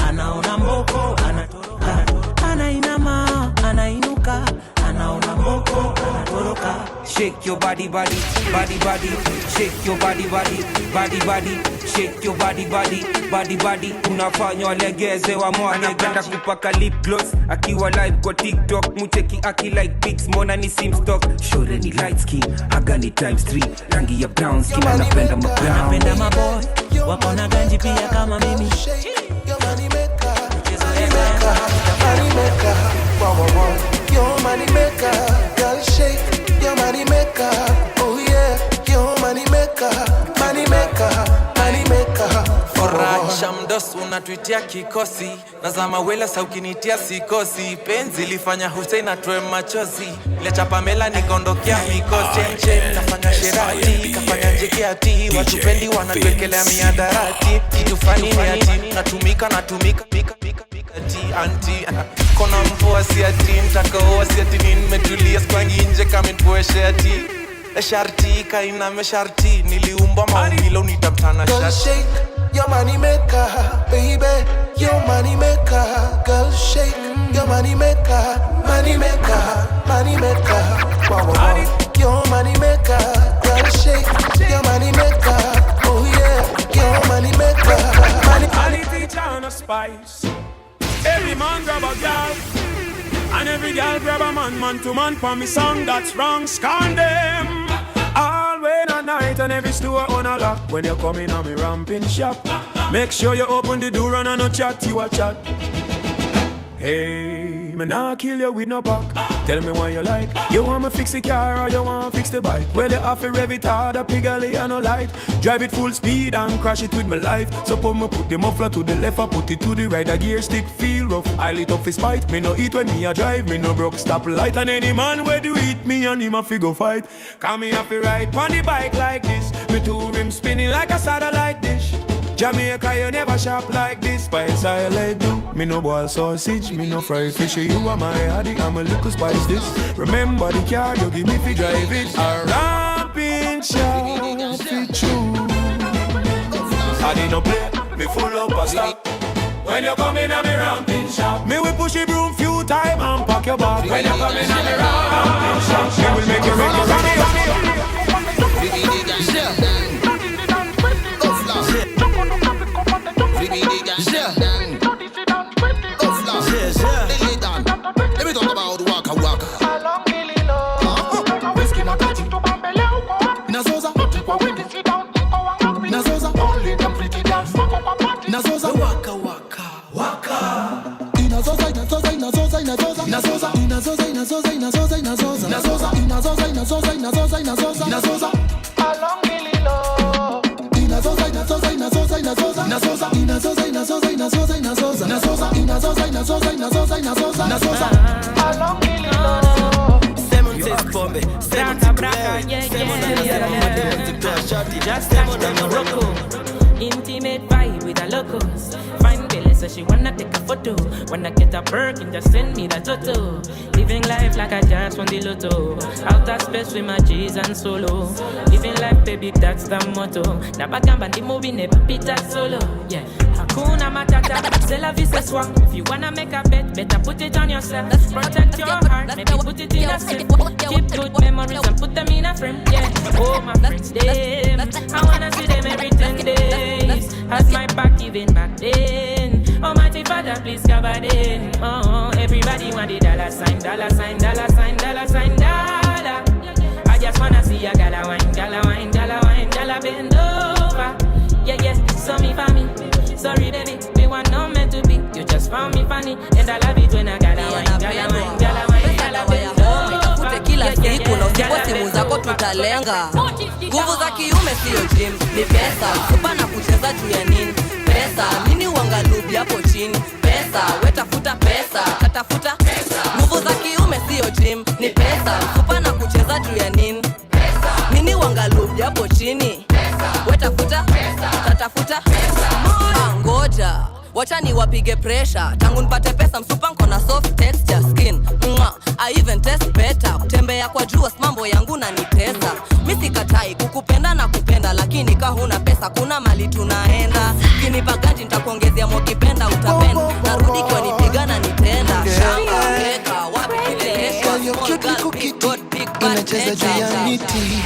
anaona mboko, anatoroka, anainama, anainuka, anaona mboko, anatoroka. Shake your body, body, body, body. Shake your body, body, body, body. Shake your body, body, body, body. Unafanywa legeze wa mwana. Anapenda kupaka lip gloss akiwa live kwa TikTok. Mucheki aki like pics, mona ni simstock. Shore ni light skin, aga ni times 3. Rangi ya brown skin, anapenda maboy. Anapenda maboy, wako na ganji pia kama mimi. Your money maker, money maker, money maker. Wow, wow, wow. Your money maker, girl shake. Your money maker, oh yeah. Your money maker, money maker, money maker. Foracha mdos unatuitia kikosi. Nazama wela sa ukinitia sikosi. Penzi lifanya Hussein atoe machozi. Lecha Pamela nikondokea mikosi. Chen nafanya sherati, kafanya njekiati. Watu pendi wanatuekelea miadarati. Kitu fani ni ati, natumika anti kona mpoa si ati, mtakaoa si ati. Nimetulia skwangi nje kama npoeshe ati. Sharti kaina me sharti, niliumba maumilo nitamtana Girl sharti. shake, your money maker, baby. Your money maker, girl shake. Your money maker, money maker, money maker. Wow, wow, wow. Your money maker, girl shake. Your money maker, oh yeah. Your money maker, money. Money teacher on a spice. Every man grab a girl, and every girl grab a man. Man to man for me song that's wrong. Scorn them. All way at night and every store on a lock. When you come in on me ramping shop, make sure you open the door and no chat, you a chat. Hey, me nah kill you with no back. Tell me what you like. You want me fix the car or you want fix the bike? Well, you have to rev it hard, a piggly and no light. Drive it full speed and crash it with my life. So put the muffler to the left, I put it to the right. A gear stick feel rough, I lit up his spite. Me no eat when me a drive, me no broke stop light. And any man where do eat me and him a figure fight. Come me have to ride on the bike like this. Me two rims spinning like a satellite dish. Jamaica, you never shop like this. Spice I like do. Me no boil sausage, me no fry fish. You are my addict, I'm a little spice this. Remember the car, you give me fi drive it. A ramping shop, fit true. I did no play, me full up a stop. When you come in a me ramping shop, me will push the broom few time and pack your bag. When you come in a me ramping shop, me will make you ready. Let me talk about waka waka. Whiskey Makati. Nazoza. Nazoza. Only them pretty dance. Nazoza. Waka waka. Waka. Inazoza, inazoza, inazoza, inazoza. Nazoza. Inazoza, inazoza, inazoza, inazoza. Nazoza. Inazoza, inazoza, inazoza, inazoza. Nazoza. Along Gililo. Inazoza, inazoza, inazoza, inazoza. Nazoza. Inazoza, inazoza, inazoza, inazoza. Nazoza. Inazoza, inazoza, inazoza, inazoza. Nazoza. Along Gililo. Semontes pombe, semontes braca, Just touch the Morocco. Intimate vibe with a locals. Fine Billy so she wanna take a photo. Wanna get a Birkin, just send me the toto. Living life like I just won the lotto. Outer space with my G's and solo. Living life, baby, that's the motto. Nabagamba ndi movie never pita solo. Yeah, Hakuna Matata, c'est la vie c'est soi. If you wanna make a bet, better put it on yourself. Protect your heart, maybe put it in a safe. Keep good memories and put them in a frame. Yeah, oh my friends, them I wanna see them every 10 days. Has my back even back then. Almighty Father, please cover them. Oh, everybody want the dollar sign, dollar sign, dollar sign, dollar sign, dollar. I just wanna see a gala wine, gala wine, gala wine, gala bend over. Yeah, yeah, so me for me. Sorry, baby, we want no meant to be. You just found me funny, and I love it when I gala wine, gala wine, gala wine, gala bend over. Kila siku na usipo simu zako tutalenga. Nguvu za kiume sio gym, ni pesa. Kupa na kucheza juu ya nini? Pesa, nini uangalubi hapo chini? Pesa, wetafuta pesa, tatafuta pesa. Nguvu za kiume sio gym, ni pesa. Kupa na kucheza juu ya nini? Pesa, nini uangalubi hapo chini? Pesa, wetafuta pesa, tatafuta pesa. Ngoja, wacha ni wapige pressure. Tangu nipate pesa msupa nko na soft texture skin. I even test better. Kutembea kwa jua mambo yangu na nitesa. Mimi sikatai kukupenda na kupenda, lakini ka huna pesa kuna mali tunaenda. Kinipa ganji nitakuongezea mokipenda utapenda. Narudi kwa nipigana nitenda. Shamba weka wapi kileleshwa. Small girl big god big bad miti.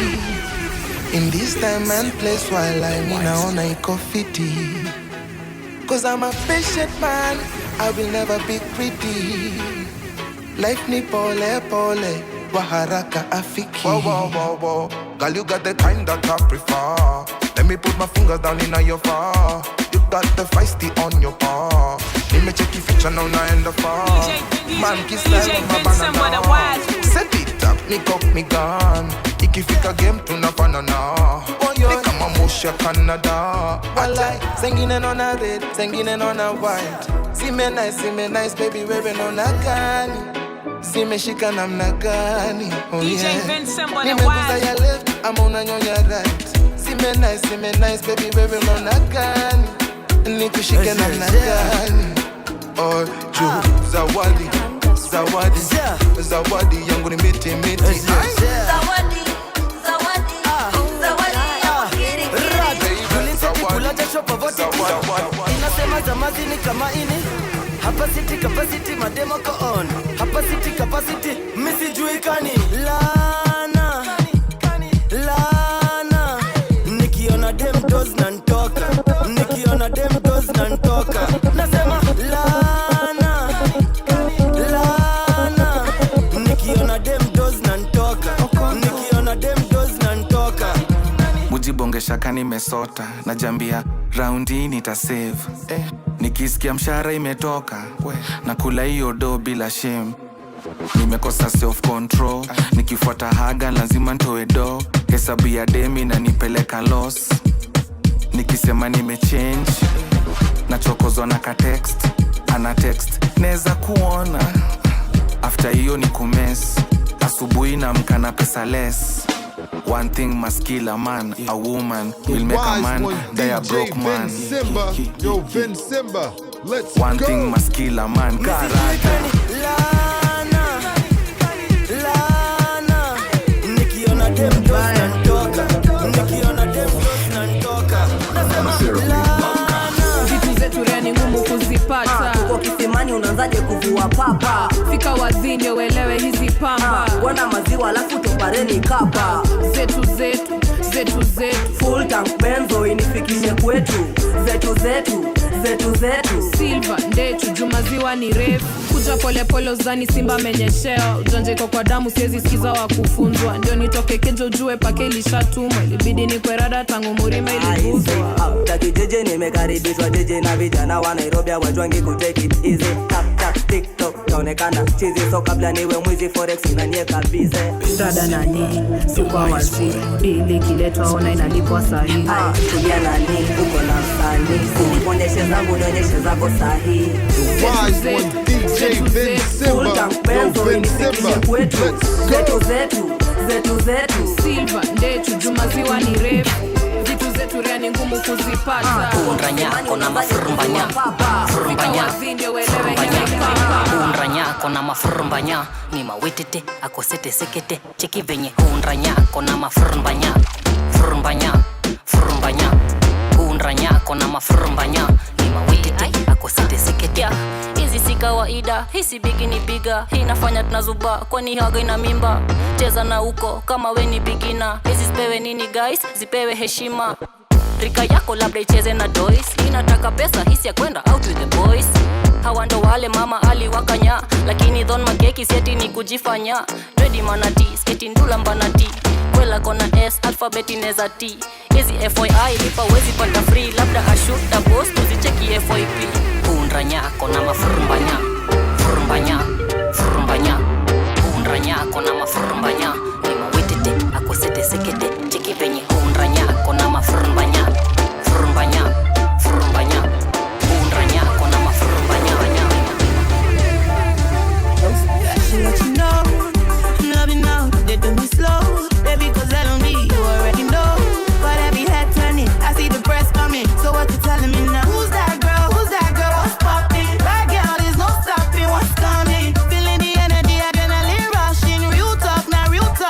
In this time and place while I ninaona iko fiti. Cause I'm a patient man, I will never be pretty. Life ni pole pole, wa haraka afiki. Whoa, whoa, whoa, whoa. Girl, you got the kind that I prefer. Let me put my fingers down in your far. You got the feisty on your paw. Let me check your feature now, now in the far. Man, kiss that on my banana. Set it up, me cock me gun. Ikifika game tunafanana. Ni kama Musha Canada. I like singing on a red, singing on a white. See me nice, baby, wearing on a gani. See me shika namna gani. Oh yeah. Nimeguza ya left, I'm on your right. See me nice, baby, wearing on a gani. Nikushika namna gani. Oh, juu zawadi, zawadi, zawadi yangu ni miti. Zawadi. Inasema zamazi ni kama ini. Hapa city capacity mademo ko on. Hapa city capacity misi juikani. Lana nikiona dem does nantoka. Nikiona dem does nantoka. Nasema lana nikiona dem does nantoka. Nikiona dem does nantoka. Mujibongesha kani mesota na jambia raundi nitasave. Nikisikia mshara imetoka na kula hiyo do bila shame. Nimekosa self control, nikifuata haga lazima ntoe do. Hesabu ya demi na nipeleka loss. Nikisema nimechange nachokozwa na ka text. Ana text neza kuona. After hiyo ni kumess. Asubuhi na mkana pesa less. One thing must kill a man, a woman will make a man die a broke man. Yo, Vin Simba, let's One go. thing must kill a man. Lana nikiona dem does nantoka. Nikiona dem does nantoka. Vitu zetu reni ngumu kuzipata. Uko kisimani unaanzaje kuvua papa. Fika wazini uelewe hizi pamba. Wana maziwa alafu topareni kapa. Zetu full tank benzo inifikishe kwetu. Zetu Silva ndechu jumaziwa ni refu. Kuja pole pole uzani simba menyesheo. Ujanje kwa damu siezi sikiza wa kufunzwa. Ndio nitoke kejo ujue pake ilishatumwa. Ilibidi ni kwerada tangu murima iliguzwa. Taki jeje nimekaribishwa jeje na vijana wa Nairobi wajwangi kutake it easy. Tap TikTok naonekana chizi. So kabla niwe mwizi forex inanieka bize. Dada nani super wazi bili kiletwa ona inalipwa sahihi. Tulia nani uko na msani. Unionyeshe zangu nionyeshe zako sahihi. Wise one DJ Vin Simba. Yo, Vin Simba, let's go. Zetu Silva ndechu jumaziwa ni refu. Vitu zetu reni ngumu kuzipata. Unranyako na mafurumbanya. Unranyako na mafurumbanya. Ni mawitete akosete sekete. Cheki venye unranyako na mafurumbanya. Furumbanya unranyako na mafurumbanya. Ni mawitete akosete sekete. Hizi si kawaida, hisi bigi ni biga. Hii nafanya tunazuba, kwani haga ina mimba. Cheza na uko, kama we ni bigina. Hizi zipewe nini guys, zipewe heshima. Rika yako labda icheze na dois. Inataka pesa, hisi ya kwenda out with the boys. Hawa ndo wale mama aliwakanya. Lakini Don Mageki seti ni kujifanya. Ready manati, sketi ndula mbanati. Kwela kona S, alphabeti neza T. Hizi FYI, lipa wezi pata free. Labda ashuta boss, tuzicheki FYP. Unranyako na mafurumbanya. Unranyako na mafurumbanya. Ni mawitete akosete sekete. Cheki venye unranyako na mafurumbanya. Unranyako na mafurumbanya. Let you know, I'm loving now, they do me slow. Baby, cause I don't need you already know. But every head turning, I see the press coming. So what you telling me now? Who's that girl? What's popping? That girl, there's no stopping what's coming. Feeling the energy, adrenaline rushing. Real talk, now real talk.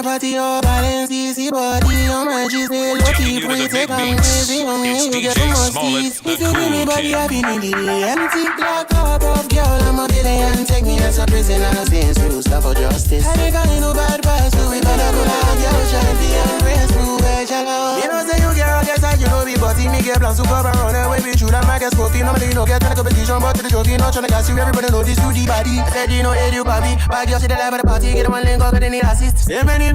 party, all balance, easy body. On my G's, they low-key, pretty, come crazy. On me, you get the musties. If you bring me body, I feel it, empty. Black up of girl, I'm a bit and take me as a prisoner. Since we stop for justice. I think I ain't no bad pass, so we better go down, girl, champion, race through, where shall I? You know, say you girl, guess I you know me, but me get plans to cover around and way we shoot and Marcus Coffee. Normally, you know, get to the competition, but to the trophy, not trying to gas you, everybody know this to the body. I said, you know, hey, you, baby, bag your shit alive at the party, get one link, cause they need assist. Say many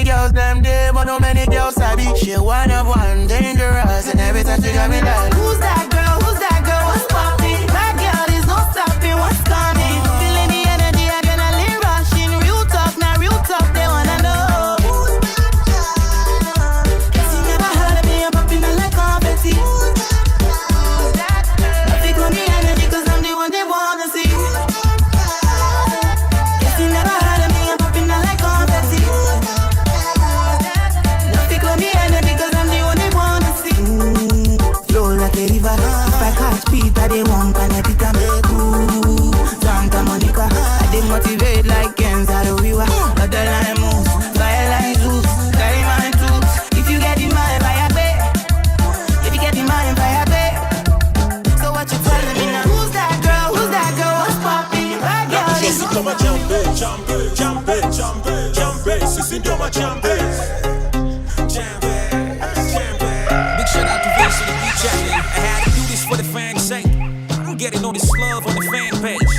girls, them there, but no many girls sabi. She one of one, dangerous, and every time she got me like, who's that girl, what's poppin'? That girl is no stopping, what's coming? Feeling the energy, I gonna live rushing. Real talk, now real talk, they wanna know. Guess you never heard of me, I'm popping like confetti. Pick on the energy, cause I'm the one they wanna see. Guess you never heard of me, I'm popping like confetti. Pick on the energy, cause I'm the one they wanna see. Flow like a river, if I catch Peter, they won't connect it and make cool. Santa Monica, I dey motivate like Kenza the Wiwa. Other line moves, fire like Zeus, carry my troops. If you get in mind, fire pay. If you get in mind, fire pay. So what you telling me now? Who's that girl, what's poppin'? That girl is so Champe, sisi ndio machampe. Big shout out to Vince and the beat jacket. I had to do this for the fans' sake. I'm getting all this love on the fan page.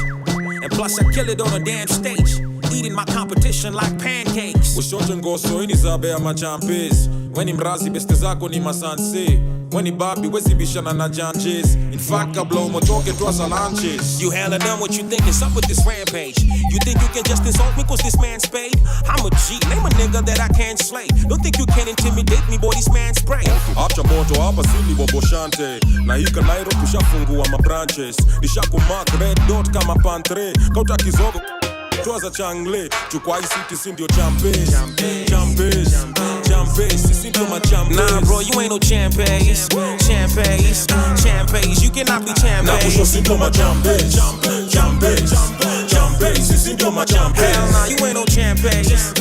And plus I kill it on a damn stage. Eating my competition like pancakes. Ushote ngoso ini zabe ya machampes. Weni mrazi beste zako ni masanse. Weni babi wezi bishana na janjes. In fact kabla umotoke tu asalanches. You hella done what you think is up with this rampage. You think you can just insult me cause this man's paid? I'm a G, name a nigga that I can't slay. Don't think you can intimidate me boy, this man's spray. Acha moto hapa sili bobo shante. Na hika Nairo tushafungua mabranches. Nishakumark red dot kama pantre. Kauta kizogo Twaza changle, chukwa city sindio champes. Champes, sisi ndio machampes. Nah bro, you ain't no champes. You cannot be champes. Na kusho sindio machampes. Champes, sisi ndio machampes. Hell nah, you ain't no champes.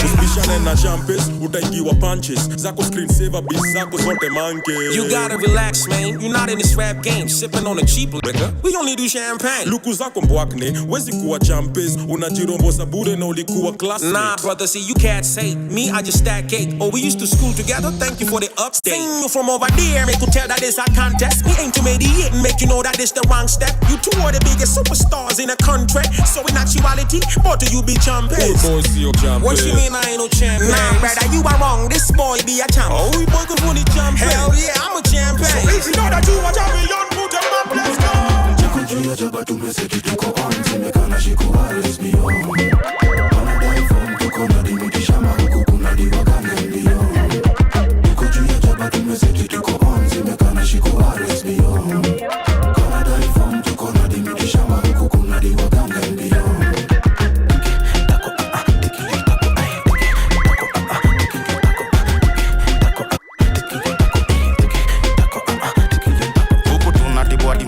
Usibishane na champes, utaingiwa punches. Zako screensaver, bis zako zote manke. You gotta relax man, you're not in this rap game. Sipping on a cheap liquor, we only do champagne. Luku zako mbwakne, wezi kuwa champes. Unajirombosa bure na ulikuwa classmate. Nah brother, see you cats hate me, I just stack cake. Oh, we used to school together, thank you for the update. Sing you from over there, make you tell that it's a contest. Me aim to mediate and make you know that it's the wrong step. You two are the biggest superstars in the country. So in actuality, both of you be champes. Good boys, see your champes. What you mean I ain't no champion? Nah brother, you are wrong, this boy be a champ. Oh, we boy could win the champion. Hell yeah, I'm a champion. So if you know that you are champion, put them up, let's go. Juu jaba tumeseti tuko on, semekana shiku always be on. Wanadai form tuko na dimitisha mahuku kuna diwagane mbio. Tuko juu ya jaba tumeseti tuko on, semekana shiku always be on. Wanadai form tuko na dimitisha mahuku kuna diwagane mbio.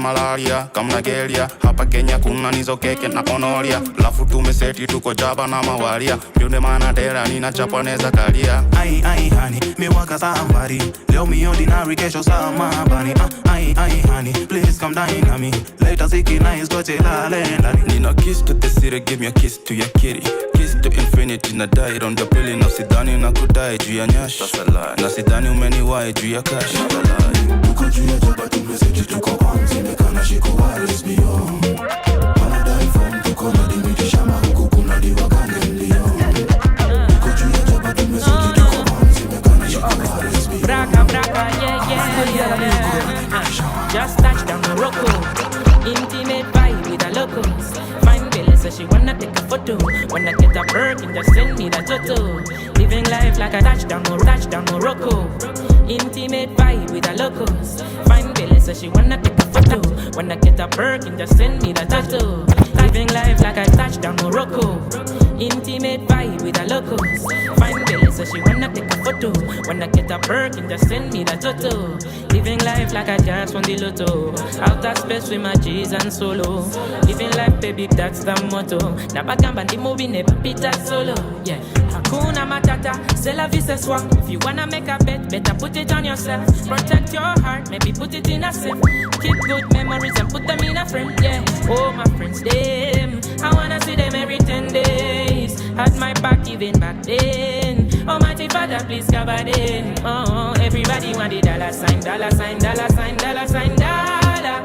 Malaria, kama Gelia, hapa Kenya kuna nizo keke na onoria. Lafu tumeseti tuko jaba na mawaria. Mjone mana dera nina Japanese kalia. Ai honey, me waka somebody. Leo me ordinary kesho sama bani. Ai honey, please come dine on me. Later siki nice goche la lendani. Nina kiss to the city, give me a kiss to your kitty. Kiss to infinity, na die on the pilly. Na sidani na kudai juu ya nyash. Na sidani umeniwai juu ya cash. Tuko juu ya jaba tumeseti tuko on, semekana shiku always be on. Wanadai form tuko na dimitisha mahuku kuna diwagane mbio. Tuko juu ya jaba tumeseti tuko on, semekana shiku always be on. Braka, yeah. Just touch down Morocco. Intimate vibe with the locals. Fine Billy says she wanna take a photo. Wanna get a Birkin, just send me the toto. Living life like a touchdown Morocco. Intimate vibe with the locals. Fine Billy says she wanna take a photo. Wanna get a Birkin, just send me the tattoo. Living life like I touched down Morocco. Intimate vibe with the locals. Fine girl, so she wanna take a photo. Wanna get a perk and just send me the toto. Living life like I just won the lotto. Outer space with my G's and solo. Living life, baby, that's the motto. Nabagamba the movie never beat that solo. Yeah, Hakuna Matata, c'est la vie ce soir. If you wanna make a bet, better put it on yourself. Protect your heart, maybe put it in a safe. Keep good memories and put them in a frame. Yeah, oh my friends, them I wanna see them every 10 days. Had my back even back then. Almighty Father, please cover them. Oh, everybody want the dollar sign, dollar sign, dollar sign, dollar sign, dollar.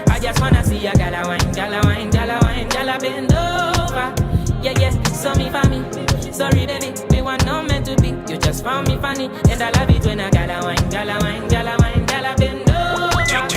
I just wanna see a gala wine, gala wine, gala wine, gala bend over. Yeah, yeah, so me for me. Sorry, baby, we want no meant to be. You just found me funny, and I love it when I gala wine, gala wine, gala wine, gala bend over. Yeah,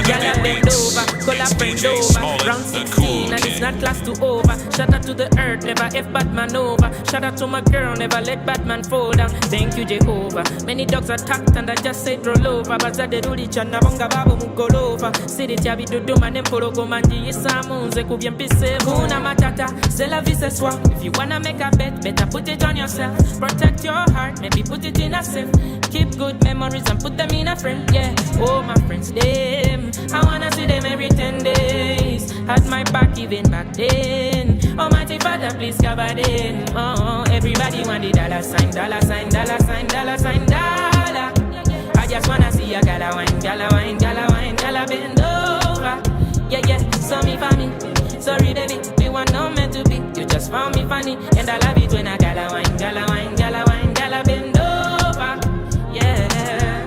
gala bend over, call up bend over. Round 16, and it's not class to over. Shout out to the earth, never F Batman over. Shout out to my girl, never let Batman fall down. Thank you, Jehovah. Many dogs attacked, and I just said roll over. Baza de ruli chana bonga babu mugolova. City tiabi duduma nempolo gomanji yisamunze kubyempise. Kuna matata, c'est la vie ce soir. If you wanna make a bet, better put it on yourself. Protect your heart, maybe put it in a safe. Keep good memories and put them in a frame. Yeah, oh my friends, them I wanna see them every 10 days. Had my back even back then. Almighty Father, please cover them. Oh, everybody want the dollar sign, dollar sign, dollar sign, dollar sign, dollar. I just wanna see a gala wine, gala wine, gala wine, gala bend over. Yeah, yeah, so me for me. Sorry, baby, we want no meant to be. You just found me funny, and I love it when I gala wine, gala wine, gala wine, gala bend over. Yeah.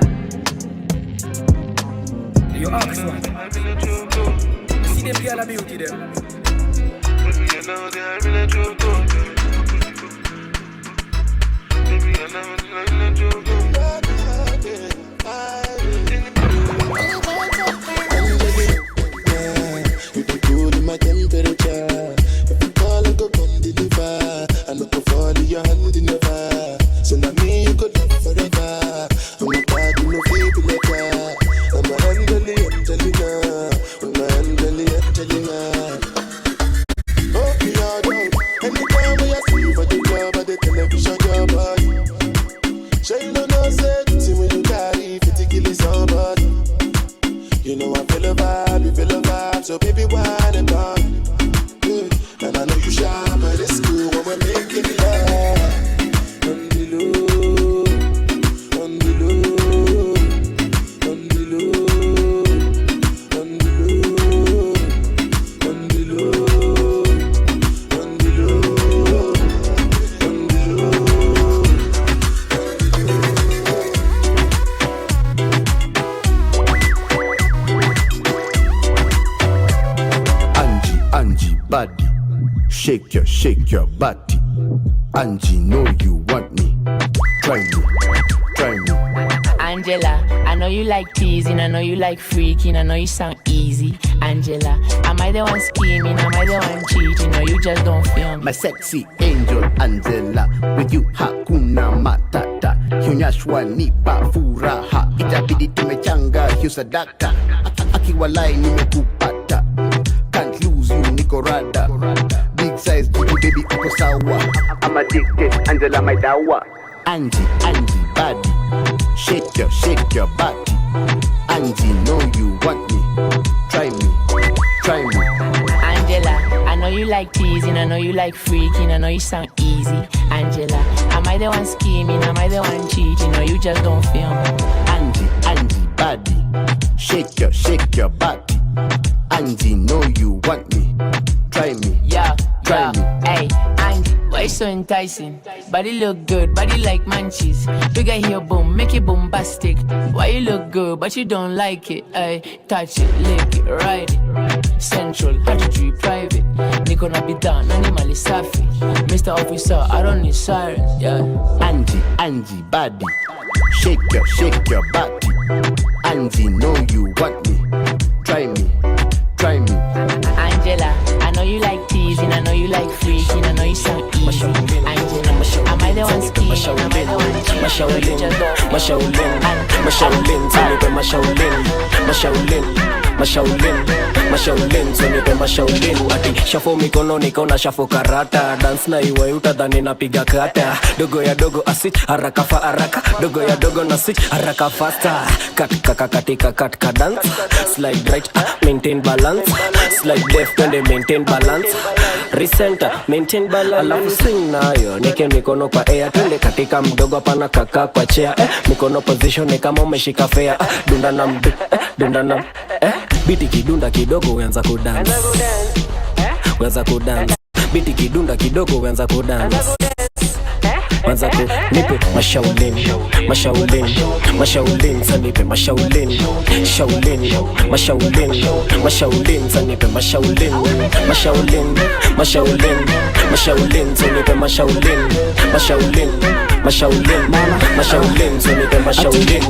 You ask one. See them girl beauty them. You know they are really true. Baby, I know they are really true. You be cool in my temperature. If you call, I go come deliver. I no go fall in your hand in never. So now me you could love forever. I'm not talking no people like that. I'm a Angelina. I'm a Angelina. Oh, me all down. Anytime we I see you for the club or the television job, boy. Sure you know say see when you carry 50 kilos somebody. You know I feel a vibe, you feel a vibe, so baby why the time? Yeah. And I know you shy, but it's cool when we're making love. On the low, on the low, on the low, on the low, on the low, on the low, on the low. Angie, body, shake your body. Angie, know you want me. Try me. Angela, I know you like teasing, I know you like freaking, I know you sound easy. Angela, am I the one scheming, am I the one cheating, or you just don't feel me? My sexy angel Angela, with you hakuna matata. Hunyashwa nipa furaha, itabidi tumechanga hiyo sadaka. Akiwalai nimekupata, can't lose you niko rada. Big size dudu baby uko sawa. I'm addicted, Angela my dawa. Angie, body, shake your body. Angie, know you want me. Try me. Angela, I know you like teasing, I know you like freaking, I know you sound easy. Angela, am I the one scheming, am I the one cheating, or you just don't feel me? Angie, body, shake your body. Angie, know you want me. Try me. Yeah. Try me. Hey, Angie, why you so enticing? Body look good, body like munchies. Bigger here, boom, make it bombastic. Why you look good, but you don't like it? Ay, touch it, lick it, ride it. Central, 103 private. Niko na bidang, animal is safi. Mr. Officer, I don't need sirens, yeah. Angie, body, shake your body. Angie, know you want me. Try me. Angela, I know you like teasing, I know you like freaking, I know you sound easy. Angela, am I the one scheming, am I the one cheating? My Shaolin, tell me where my Shaolin. mashaulin, so nipe mashaulin. Ati shafo mikono nikona shafo karata, dance na iwe utadhani napiga kata. Dogo ya dogo asit haraka fa haraka, dogo ya dogo na sit haraka faster. Katika katika dance, slide right, maintain balance, slide left and maintain balance, recenter maintain balance. Alafu swing nayo nike mikono kwa air, twende katika mdogo hapana kaka kwa chair. Mikono position kama umeshika fair, dunda na mdu, dunda na biti kidunda kidogo uanza kudance, uanza kudance. Biti kidunda kidogo uanza kudance, uanza ku nipe mashaulin, mashaulin, mashaulin, sanipe mashaulin, shaulin, mashaulin, mashaulin, sanipe mashaulin, mashaulin, mashaulin, mashaulin, sanipe mashaulin, mashaulin, mashaulin, mashaulin, sanipe mashaulin.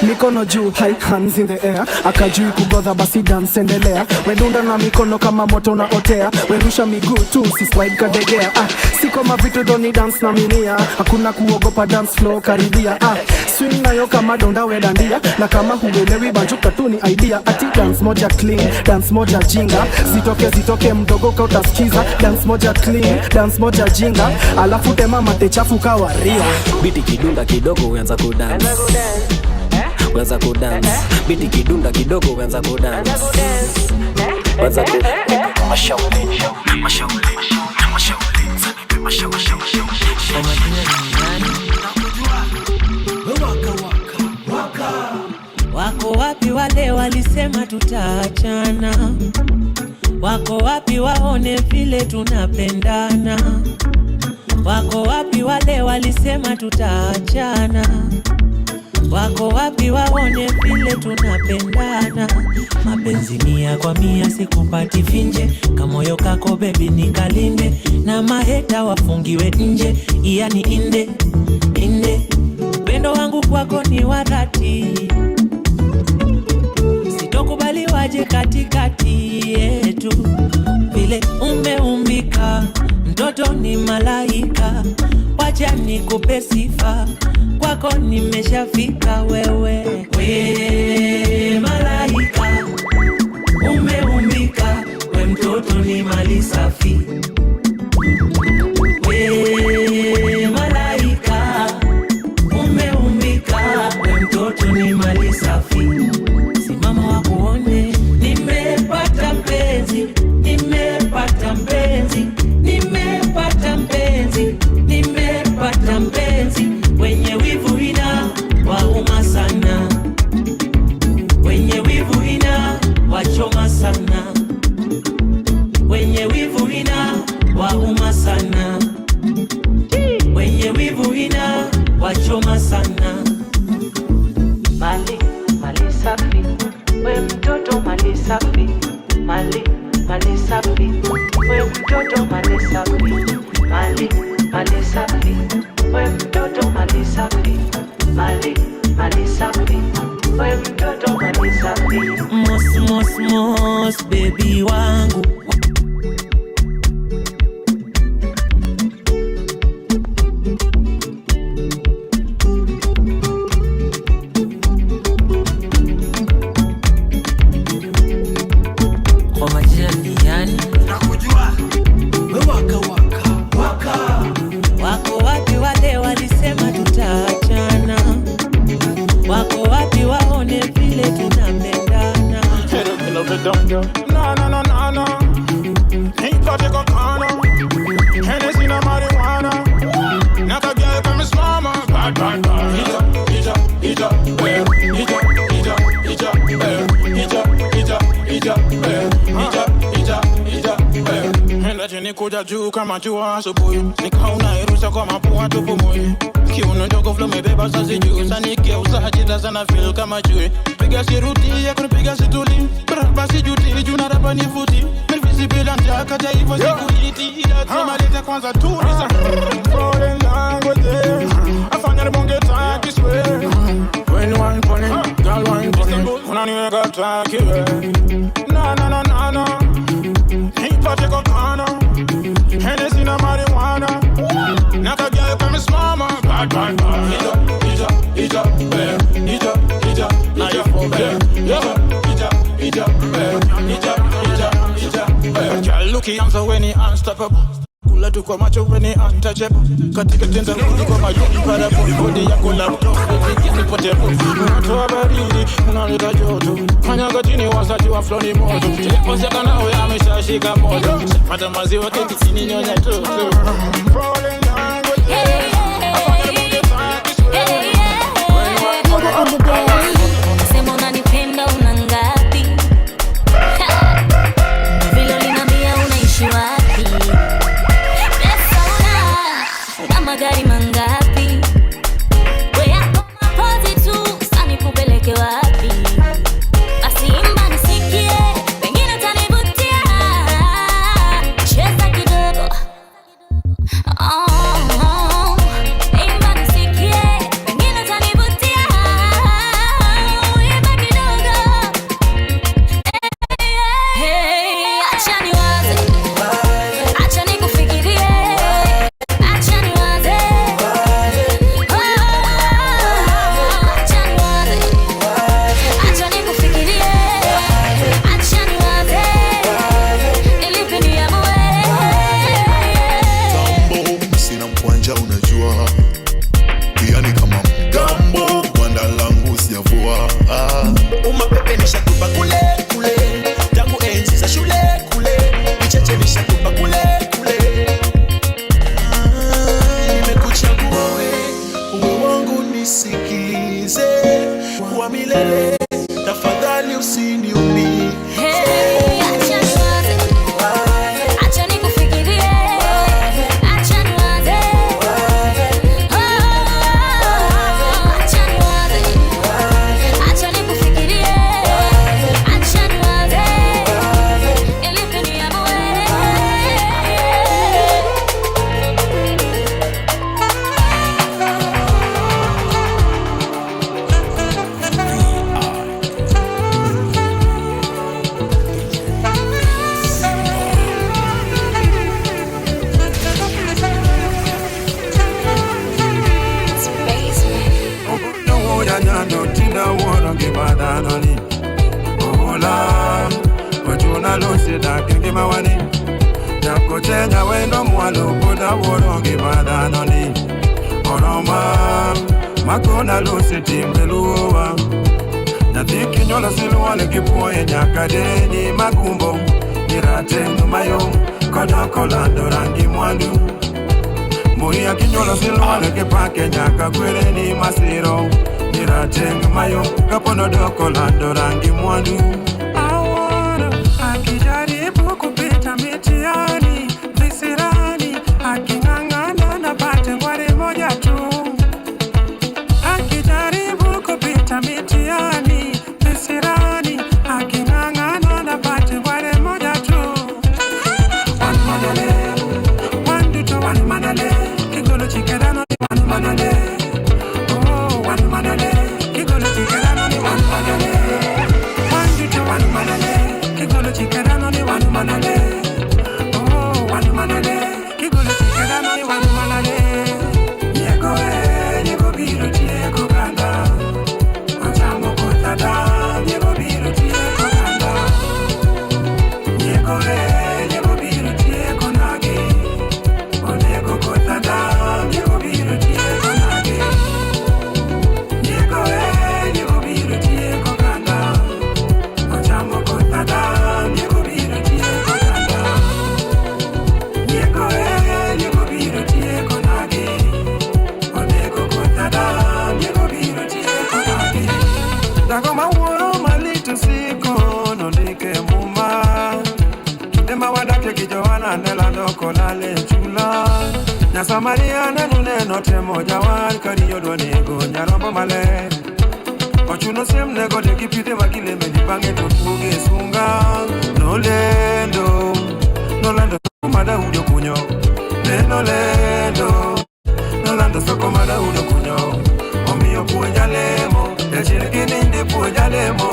Mikono juu, high hands in the air. Akajui kugodha basi dance endelea. Wedunda na mikono kama moto na otea. Werusha miguu tu si slide kadegea. Siko mavitu doni dance na minia. Hakuna kuogopa dance floor karibia. Swing nayo kama donda wedandia. Na kama huelewi banjuka tu ni idea. Ati dance moja clean, dance moja jinga. Zitoke mdogo ka utasikiza. Dance moja clean, dance moja jinga. Alafu tema mate chafu kawaria. Biti kidunda kidogo uanza kudance, uanza kudance. Biti kidunda kidogo uanza kudance, uanza ku mashaulin, mashaulin, mashaulin, sanipe mashaulin. Wako wapi wale walisema tutaachana? Wako wapi waone vile tunapendana? Wako wapi wale walisema tutaachana? Wako wapi waone vile tunapendana? Mapenzi 100 kwa 100 sikupati finje. Kamoyo kako baby nikalinde. Na maheta wafungiwe nje. Yani inde, inde. Upendo wangu kwako ni wa dhati. Sitokubali waje katikati yetu. Vile umeumbika, mtoto ni malaika. Wacha nikupe sifa, kwako nimeshafika wewe. We malaika, umeumbika, we mtoto ni mali safi. We malaika, umeumbika, we mtoto ni mali safi. Simama wakuone, nimepata mpenzi, nimepata mpenzi, nimepata mpenzi, nimepata mpenzi. Wenye wivu ina wauma sana, wenye wivu ina wachoma sana, wenye wivu ina wauma sana, wenye wivu ina wachoma sana. Mali, mali safi, we mtoto mali safi. Mali, mali safi, we mtoto mali safi. Mali, mali safi, we mtoto mali safi. Mali, mali safi, we mtoto mali safi. Mos, mos, mos, baby wangu. Kwa majina ni yani nakujua. We waka waka waka. Wako wapi wale walisema tutaachana? Wako wapi waone vile tunapendana? No, no, no, no, no. Ain't project on corner. Hennessy na marijuana. Naka girl come his mama. Bad, bad, bad. Ija, ija, ija, ija, ija, ija, ija, ija, ija, ija, ija, enda chini kuja juu kama jua asubuhi. Nikaona irusa kwa mapua tupumui. Kiuno ndogo flow mebeba sasi juu. Sanikeuza jita sana feel kama juu. Piga siruti ya kunipiga situli. Braba si juti juu na rapa ni futi. Mirvisi bila njaka ja hivyo sikuliti. Ila tumaleta kwanza turisa. Foreign language. Afanya nibonge taki swear. When you wine pony, girl wine pony. Unaniweka taki we. Na na na na na. Ain't project on corner. Hennessy na marijuana. Naka girl come his mama. Bad, bad, bad. Ija, ija, ija, ija, ija, ija, ija, ija, ija, ija, ija, ija, unstoppable. Kula tu kwa macho weni untouchable. Katika tenda kuni kwa mayo imparable. Body yako laptop, ni potable. Unatoa baridi, unaleta joto. Kanyaga chini wasaji wa floni moto. Teleposeka nawe ameshashika moto. Pata maziwa keki chini nyonya toto. Rolling down with you. Sema unanipenda una ngapi? Vile linambia unaishi wapi? Pesa una magari mangapi? We yako mapozi tu, sani kupeleke wapi? Basi imba nisikie, pengine utanivutia. Cheza kidogo. Imba nisikie, pengine utanivutia. Imba kidogo. Hey, acha niwaze. Acha nikufikirie. Acha niwaze. Acha niwaze. Acha nikufikirie. Acha niwaze. Nilipe niamue. Tambo, sina mkwanja unajua. Pia ni kama mgambo, gwanda langu sijavua. Umapepe nishakupa kule kule, tangu enzi za shule kule, vicheche nishakupa kule kule. Nimekuchagua uwe wangu nisikize kwa milele, tafadhali usiniumie. Hey, acha niwaze. Acha nikufikirie. Acha niwaze. Acha niwaze. Acha nikufikirie. Acha niwaze. Nilipe niamue. Nakuchenga wendo mwalo kuda worongi madanoni. Oroma makona lusi timbeluwa. Natiki nyola siluwane kipuoye nyakadeni magumbo. Nirate numayo kodoko lando rangi mwandu. Muria kinyola siluwane kipake nyaka kwereni masiro. Nirate numayo kapono doko lando rangi mwandu. Akijaribu kupita mitiani, visirani, aking'ang'ana na pate ngware moja tu. Akijaribu kupita mitiani, visirani, aking'ang'ana na pate ngware moja tu. One manale, one duto one manale, kigolo chikedano ni one manale. Oh, one manale, kigolo chikedano ni one manale. One duto one manale. Kigolo chikedano ni wanu manale. Oh, wanu manale. Kigolo chikedano ni wanu manale. Yego yego biro tieko kanda. Ochamo kotada, yego biro tieko kanda. Yego yego biro tieko nage. Onego kotada, yego biro tieko nage. Yego yego biro tieko kanda. Ochamo kotada. Dago mawuoro malito siko nondike muma. Kinde mawadake gi Joana nelando kolale chula. Nyasa Maria neno temo jawar kariyo dwanego nyarombo maler. Ochuno sem nego de gipite magile mendi bange to kuge sunga. Nolendo mada udo kunyo. Nolendo soko mada udo kunyo. Omiyo puonjalemo, echirikini puonjalemo.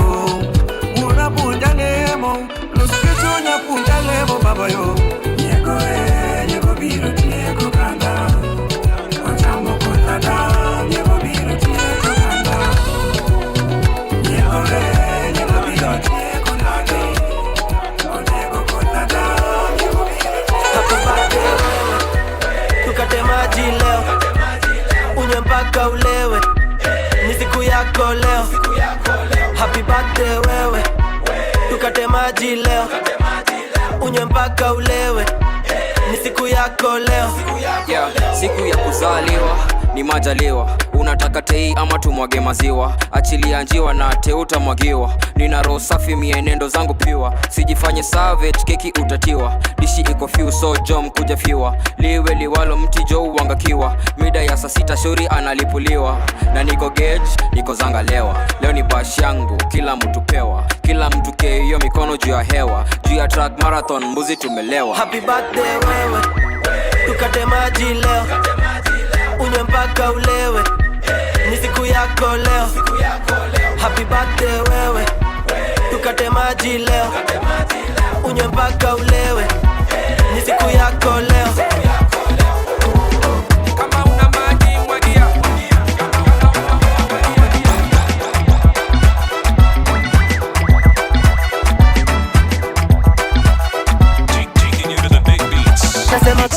Una puonjalemo, lusketonya puonjalemo baba yo. Yego biro tieko kanda. Ochamo kotada, yego biro tieko kanda. Yego biro tieko kanda. Onego kotada, yego biro tieko kanda. mpaka ulewe. Ni siku yako leo. Happy birthday wewe. Tukate maji leo. Unywe mpaka ulewe. Ni siku yako leo. Yeah, siku ya kuzaliwa ni majaliwa. Unataka tei ama tumwage maziwa? Achilia njiwa na te utamwagiwa. Nina roho safi mienendo zangu piwa. Sijifanye savage keki utatiwa. Dishi iko few so jom kuja fiwa. Liwe liwalo mti jo uangakiwa. Mida ya saa 6 shauri analipuliwa. Na niko gauge, niko zanga lewa. Leo ni bash yangu, kila mtu pewa. Kila mtu keyo mikono juu ya hewa. Juu ya track marathon mbuzi tumelewa. Happy birthday wewe. Tukate maji leo. Unywe mpaka ulewe. Ni siku yako leo. Happy birthday wewe. Tukate maji leo. Unywe mpaka ulewe. Ni siku yako leo. Kama una maji mwagia. Nasema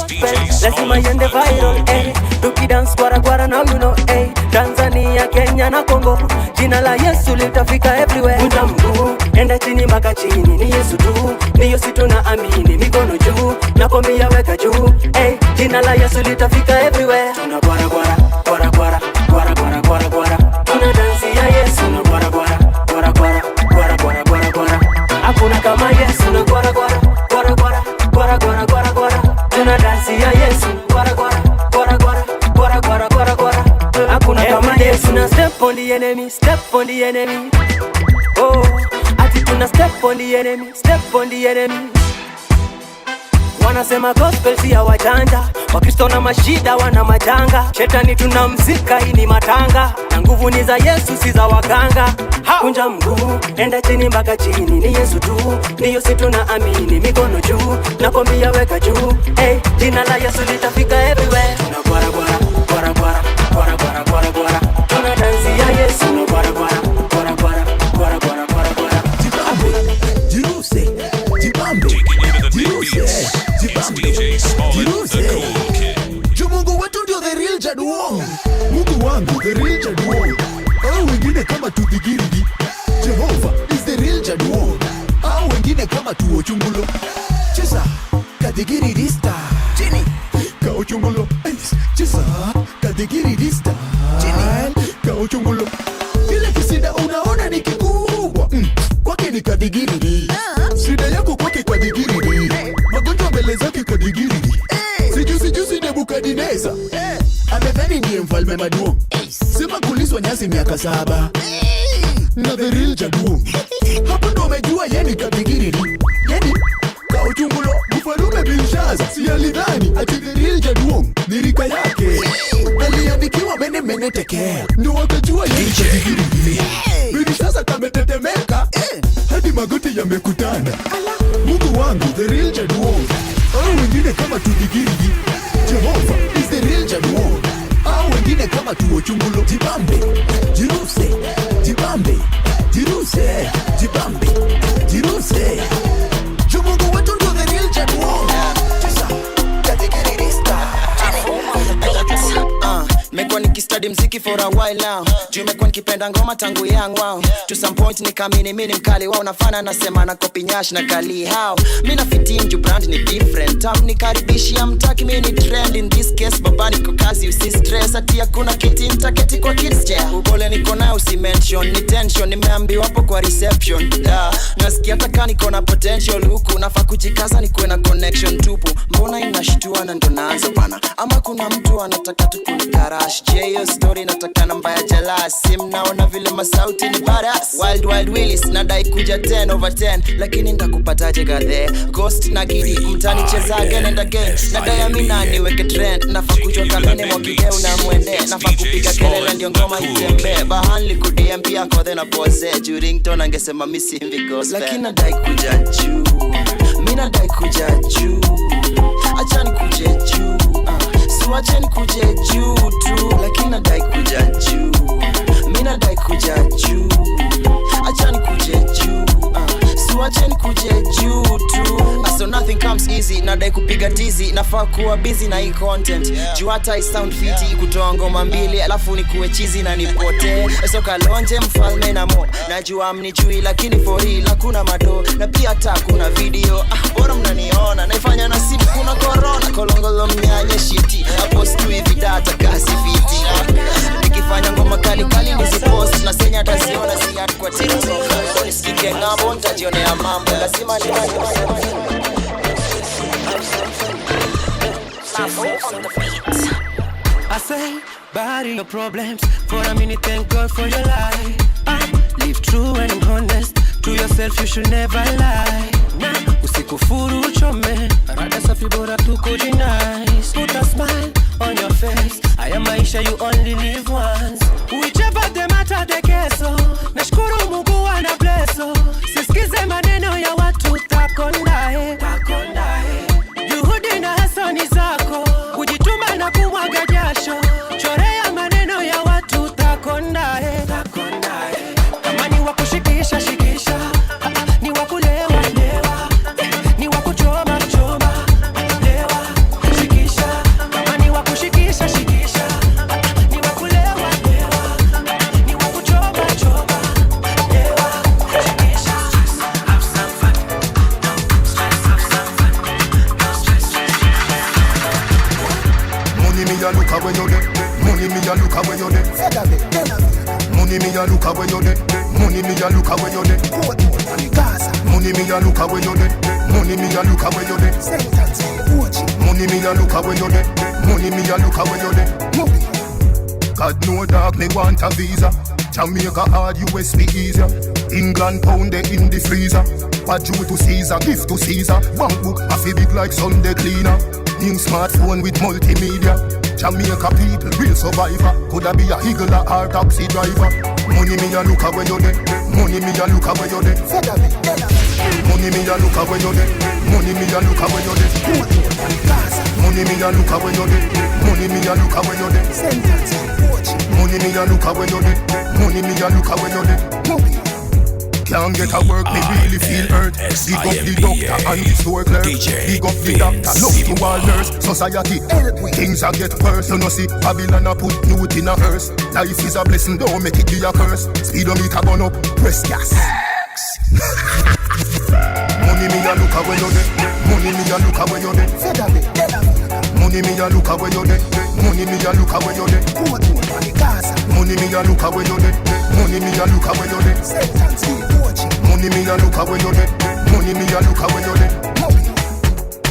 lazima iende viral, eh. Tukidance gwara gwara now you know, eh. Tanzania, Kenya na Kongo, jina la Yesu litafika everywhere. Kunja mguu, enda chini mpaka chini, ni Yesu tu, ni Yesu tunaamini, mikono juu, nakwambia weka juu, eh. Jina la Yesu litafika everywhere. Tuna gwara gwara, gwara gwara, gwara gwara gwara gwara. Tuna dance ya Yesu, na gwara gwara, gwara gwara, gwara gwara gwara gwara. Hakuna kama Yesu, na gwara gwara, gwara gwara, gwara gwara gwara gwara. Tuna dance ya Yesu, gwara gwara, gwara gwara, gwara gwara gwara gwara. Hakuna kama Yesu. Na step on the enemy, step on the enemy. Oh, ati tuna step on the enemy, step on the enemy. Wanasema gospel si ya wajanja, Wakristo na mashida wana majanga. Shetani tunamzika, hii ni matanga, na nguvu ni za Yesu si za waganga. Kunja mguu, enda chini mpaka chini, ni Yesu tu, ni Yesu tunaamini, mikono juu, nakwambia weka juu, hey. Jina la Yesu litafika everywhere. Tuna gwara gwara, gwara gwara, gwara gwara gwara gwara. Tuna dance ya Yesu, na gwara gwara, gwara gwara, gwara gwara gwara gwara. Jiruse, jibambe, jiruse, jibambe, jiruse. Juu Mungu wetu ndio the real Jaduo. Mungu wangu the real Jaduo. Au wengine kama Tuthigirigi. Jehovah is the real Jaduo. Au wengine kama Tuochungulo. Cheza Kathigirigista. Chini Kauchungulo. Cheza Kathigirigista. Chini Kauchungulo. Ile kisida unaona ni kikubwa, kwake ni Kathigirigi. Shida yako kwake Kathigirigi. Magonjwa mbele zake Kathigirigi. Sijusi Nebukadneza amedhani ndiye mfalme Maduo. Sema kulizwa nyasi miaka 7 na the real Jaduo. Hapo ndo umejua yeni Kathigirigi. Yeni Kauchungulo Mfalume Binshaza. Si alidhani ati the real Jaduo ni rika yake. Aliandikiwa mene tekea, ndo wakajua yeni Kathigirigi. Binshaza kametetemeka hadi magoti yamekutana. Mungu wangu the real Jaduo. Au wengine kama Tuthigirigi. Jehovah is the real Jaduo. Au wengine kama Tuochungulo. Jibambe, jiruse, jibambe, jiruse, jibambe, jiruse. Juu Mungu wetu ndio the real Jaduo. Cheza Kathigirigista. Mekuwa nikistudy mziki for a while now. Juu mekuwa nikipenda ngoma tangu young wow. To some point nikamini mini mkali wao. Nafana nasema na copy nyash na kali how. Mina fitin juu brand ni different. Tam nikaribishia mtaki mini trend. In this case baba niko kazi usi stress. Ati hakuna kiti nitaketi kwa kids chair. Upole niko na usi mention. Ni tension nimeambiwa hapo kwa reception. Nasikia taka niko na potential huku. Nafaa kujikaza nikuwe na connection tupu. Mbona inashtua na ndo naanza bana. Ama kuna mtu anataka tu kunikarash. J.O. story nataka namba ya jealous. Simnaona vile masauti ni badass. Wild Willis nadai kuja 10/10. Lakini ndakupataje gadhe. Ghost na gidi mtani cheza again and again. Nadai amina niweke trend. Nafaa kujua kamene mwakideu na mwende. Nafaa kupiga kelele ndio ngoma itembe. Bahanli kudm pia kodhe na pose. Juu ringtone angesema misi hivi gospel. Lakini nadai kuja juu. Mina dai kuja juu. Achani kuje juu. Siwacheni kuje juu tu. Lakini nadai kuja juu. Mina dai kuja juu. Achani kuje juu. siwacheni kuje juu tu. So nothing comes easy, nadai kupiga tizi, nafaa kuwa busy na hii content. Juu hata I sound fiti, kutoa ngoma mbili alafu ni kuwe chizi na nipote. So kalonje mfalme na mo, najua mnijui lakini for real hakuna mado. Na pia hata kuna video, bora mnaniona, naifanya na simu kuna corona. Kolongolo mnyanye shiti, hapo sijui vidata kasi fiti. Nikifanya ngoma kali kali nizipost, na senya taziona si kwa TikTok. Nisikike ngambo, nitajionea mambo, lazima ni I say, bury your problems. For a minute, thank God for your life. Live true and honest. To yourself, you should never lie. Usikufuru uchome. Rada safi bora tu kujinice. Put a smile on your face. Haya maisha you only live once. Whichever the matter the keso. Nashukuru Mungu ana blesso. Sisikize maneno ya watu takondae. Juhudi na hasani zako. Kujituma na kumwaga jasho. Chorea maneno ya watu takondae. Kama ni wakushikisha shikisha. Ni wakulewa lewa. Ni wakuchoma choma. Lewa shikisha. Kama ni wakushikisha shikisha. Ni wakulewa lewa. Ni wakuchoma choma. Lewa shikisha. Have some fun. No stress, have some fun. No stress. Money me a look away you dey. Money me a look away you dey. Money me a look away you dey. Money me a look away you dey. Money me a look away you dey. Money me a look away you dey. Money me a look away you dey. Money me a look away you dey. God no dog me want a visa. Jamaica hard, US be easier. England pound they in the freezer. What due to Caesar, gift to Caesar. Bank book a fi big like Sunday cleaner. New smartphone with multimedia. Jamaica people, real survivor. Coulda be a higgler or taxi driver. Money me a look away you dey. Money me a look away you dey. Money me a look away you dey. Money me a look away you dey. Money me a look away you dey. Money me a look away you dey. Money me a look away you dey. Money me a look away you dey. Can't get a work, me really feel hurt. Big up the doctor and the store clerk. Big up the doctor, love to all nurse. Society, things a get worse. You know see, Babylon a put youth in a hearse. Life is a blessing, don't make it be a curse. Speedometer gone up, press gas. Money me a look away you dey. Money me a look away you dey. Money me a look away you dey. Money me a look away you dey. Money me a look away you dey. Money me a look away you dey. Money me a look away you dey. Money me a look away you dey.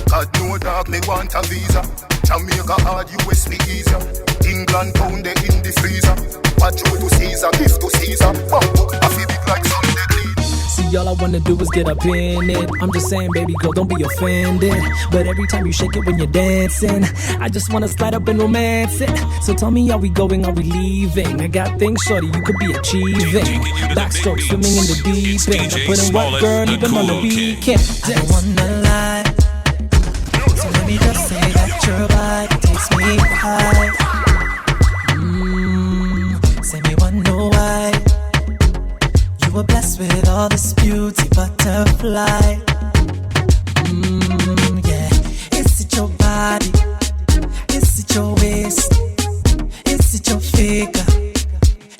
God no dog me want a visa. Jamaica hard, US be easier. England pound they in the freezer. What due to Caesar, gift to Caesar. Bank book a fi big like Sunday clean. See, all I wanna do is get up in it. I'm just saying, baby girl, don't be offended. But every time you shake it when you're dancing, I just wanna slide up and romance it. So tell me, are we going, are we leaving? I got things, shorty, you could be achieving. Backstroke, swimming in the deep end. I put in work, girl, even on the weekend. I don't wanna lie, so let me just say that your body takes me high. Say me wanna know why you were blessed with all this beauty, butterfly. Yeah. Is it your body? Is it your waist? Is it your figure?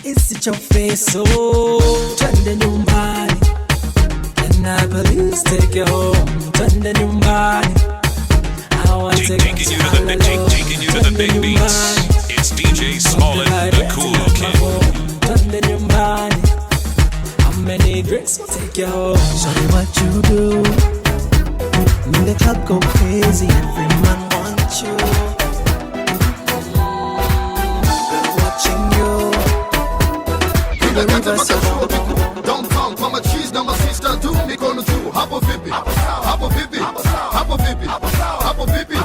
Is it your face? Oh, twende nyumbani, and I please take you home. Twende nyumbani, I want to take you to the big beats. It's DJ Smollett, the cool kid. Twende nyumbani, how many drinks will take you home? Show me what you do. When the club go crazy, every man wants you. Been watching you. The reverse of downtown kwa machizi na masista tu mikono juu. Hapo vipi? Hapo vipi? Hapo vipi? Hapo vipi?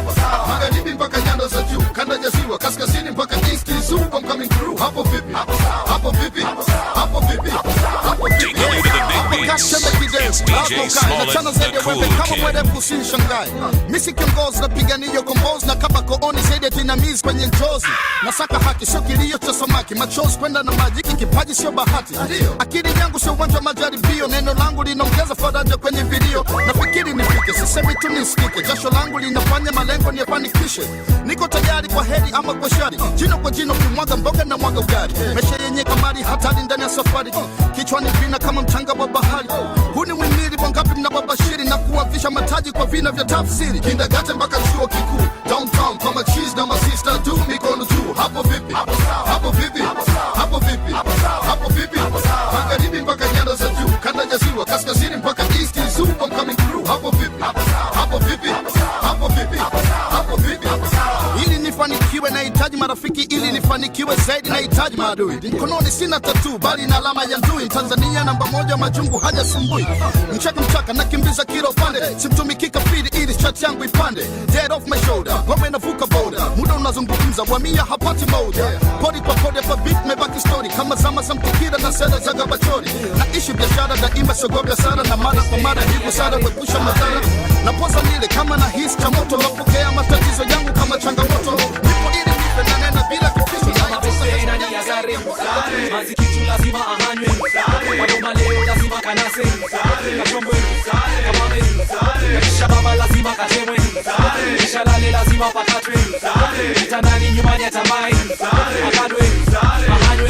Magharibi mpaka nyanda za juu, kanda ya ziwa, kaskazini mpaka east is super coming through. Hapo vipi? Hapo vipi? Hapo vipi? Hapo vipi? Take you to the big beats. It's DJ DJ Smollett, the cool kama mwerefu usinishangae. Misi kiongozi napigania ukombozi na kama kooni zaidi dinamizi kwenye njozi. Nasaka haki sio kilio cha samaki, machozi kwenda na maji, kipaji sio bahati. Akili yangu sio uwanja wa majaribio, neno langu linaongeza faraja kwenye video. Nafikiri nifike, sisemi tu nisikike, jasho langu linafanya malengo niyafanikishe. Niko tayari kwa heri ama kwa shari, jino kwa jino kumwaga mboga na mwaga ugali. Maisha yenye kamari hatari ndani ya safari, kichwani vina kama mchanga wa bahari. Huu ni wimili wangapi mnawabashiri na kuwavisha mataji kwa vina vya tafsiri. Kindagate mpaka chuo kikuu, downtown kwa machizi na masista tu mikono juu. Hapo vipi? Hapo vipi? Hapo vipi? Hapo vipi? Magharibi mpaka nyanda za juu, kanda ya ziwa, kaskazini mpaka east is super coming through. Hapo vipi? Hapo vipi? Hapo vipi? Hapo vipi? Ili nifanikiwe nahitaji marafiki, ili nifanikiwe zaidi nahitaji maadui. Mkononi sina tattoo bali na alama ya ndui. Tanzania namba moja, majungu haja sumbui. Mchaka nakimbiza kila upande, simtumiki kafiri ili chat yangu ipande. Dead off my shoulder, ngome navuka boda, muda unazungumza wamia hapati moja. Podi kwa podi hapa beat mebaki story, kama zama za mkikira na sera za gabachori. Naishi biashara daima sogobya sana, na mara kwa mara hivyo sana wepusha madhara. Napoza nile kama na hisi cha moto, napokea matatizo yangu kama changamoto. Nipo ili nipe na nena bila kitisho. Mazikitu lazima ahanywe, magoma leo lazima kanase, kachombwe, kamame, kishababa lazima katemwe, kishalale lazima pakatwe, kitandani nyumbani atamai, akadwe, ahanywe.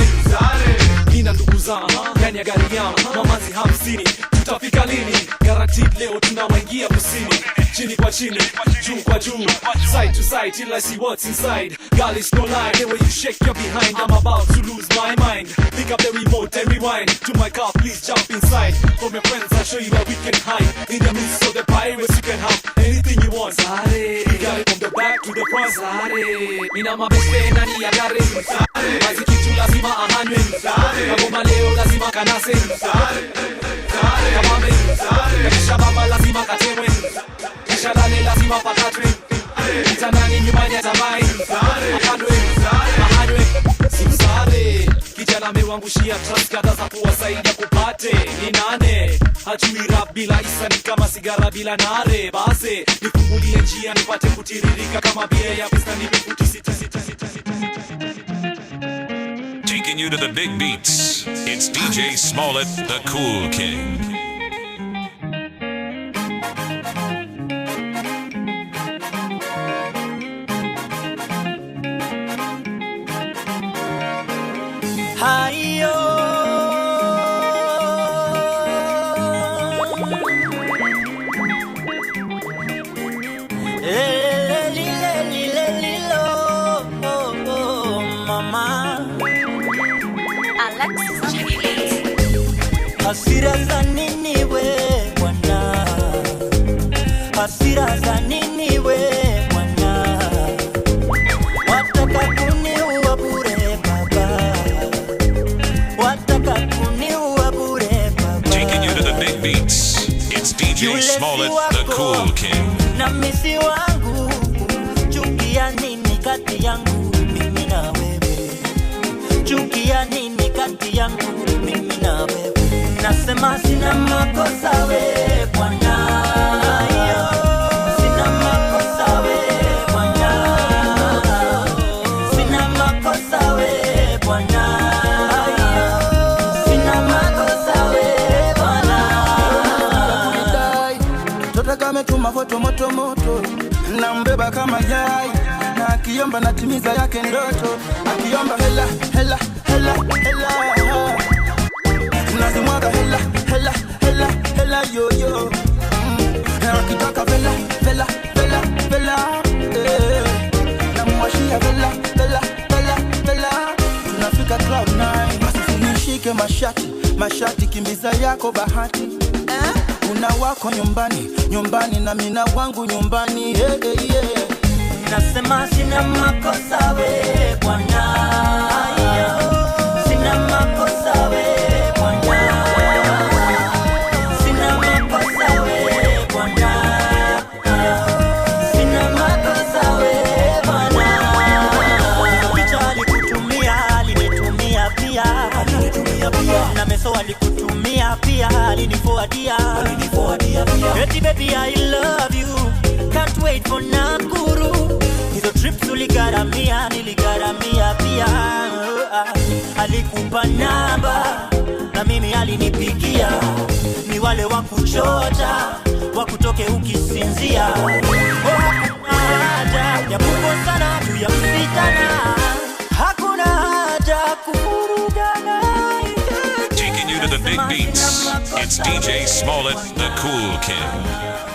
Nina ndugu zangu ndani ya gari yangu, mamazi 50, tutafika lini? Guaranteed leo tunawaingia kusini, chini kwa chini, juu kwa juu, side to side till I see what's inside. Girl, it's no lie, the way you shake your behind, I'm about to lose my mind. Pick up the remote and rewind to my car, please jump inside. From your friends, I'll show you where we can hide. In the midst of the pirates, you can have anything you want. Sare, we got it from the back to the front. Sare, mina mabeste nani ya gare. Mazikitu lazima ahanywe, magoma leo lazima kanase. Kamame, kishababa lazima katemwe, kishalale lazima pakatwe, kitandani nyumbani atamai, akadwe, ahanywe. Simsare, kijana amewangushia trust kadha za kuwasaidia kupate. Ni nane, hajui rap bila isa ni kama sigara bila nare. Base, nifungulie njia nipate kutiririka kama bia ya pista nipe futi sita. Taking you to the big beats, it's DJ Smollett, the Cool King. Hayo mama hasira za nini we bwana, hasira za nini we bwana, wataka kuniua bure baba, wataka kuniua bure baba. Taking you to the big beats, it's DJ Smollett, the Cool King. Na misi wangu, chukia nini kati yangu mimi na wewe, chukia nini kati yangu mimi na wewe. Nasema sina makosa we bwana, sina makosa we bwana, sina makosa we bwana, sina makosa we bwana. Toto kame tuma foto moto moto, na mbeba kama yai, na akiomba natimiza yake ndoto, akiomba hela hela hela hela, nazimwaga hela hela hela hela yo yo, na akitaka vela vela vela vela, na mwashia vela vela vela vela, tunafika cloud 9. Basi nishike mashati kimbiza yako bahati, una wako nyumbani nyumbani na mina wangu nyumbani, yeah. Nasema sina makosa we bwana, sina makosa we bwana, sina makosa we bwana, sina makosa we bwana. Picha alikutumia alinitumia pia, na meso alikutumia pia alinifuadia, Eti baby I love you, can't wait for Nakuru. Hizo trips uligaramia, niligaramia pia. Alikupa namba na mimi alinipigia. Ni wale wa kuchota, wa kutoke ukisinzia. Hakuna haja ya kukosana juu ya msitana. Hakuna haja kuvurugana. Taking you to the big beats, it's DJ Smollett, the Cool Kid.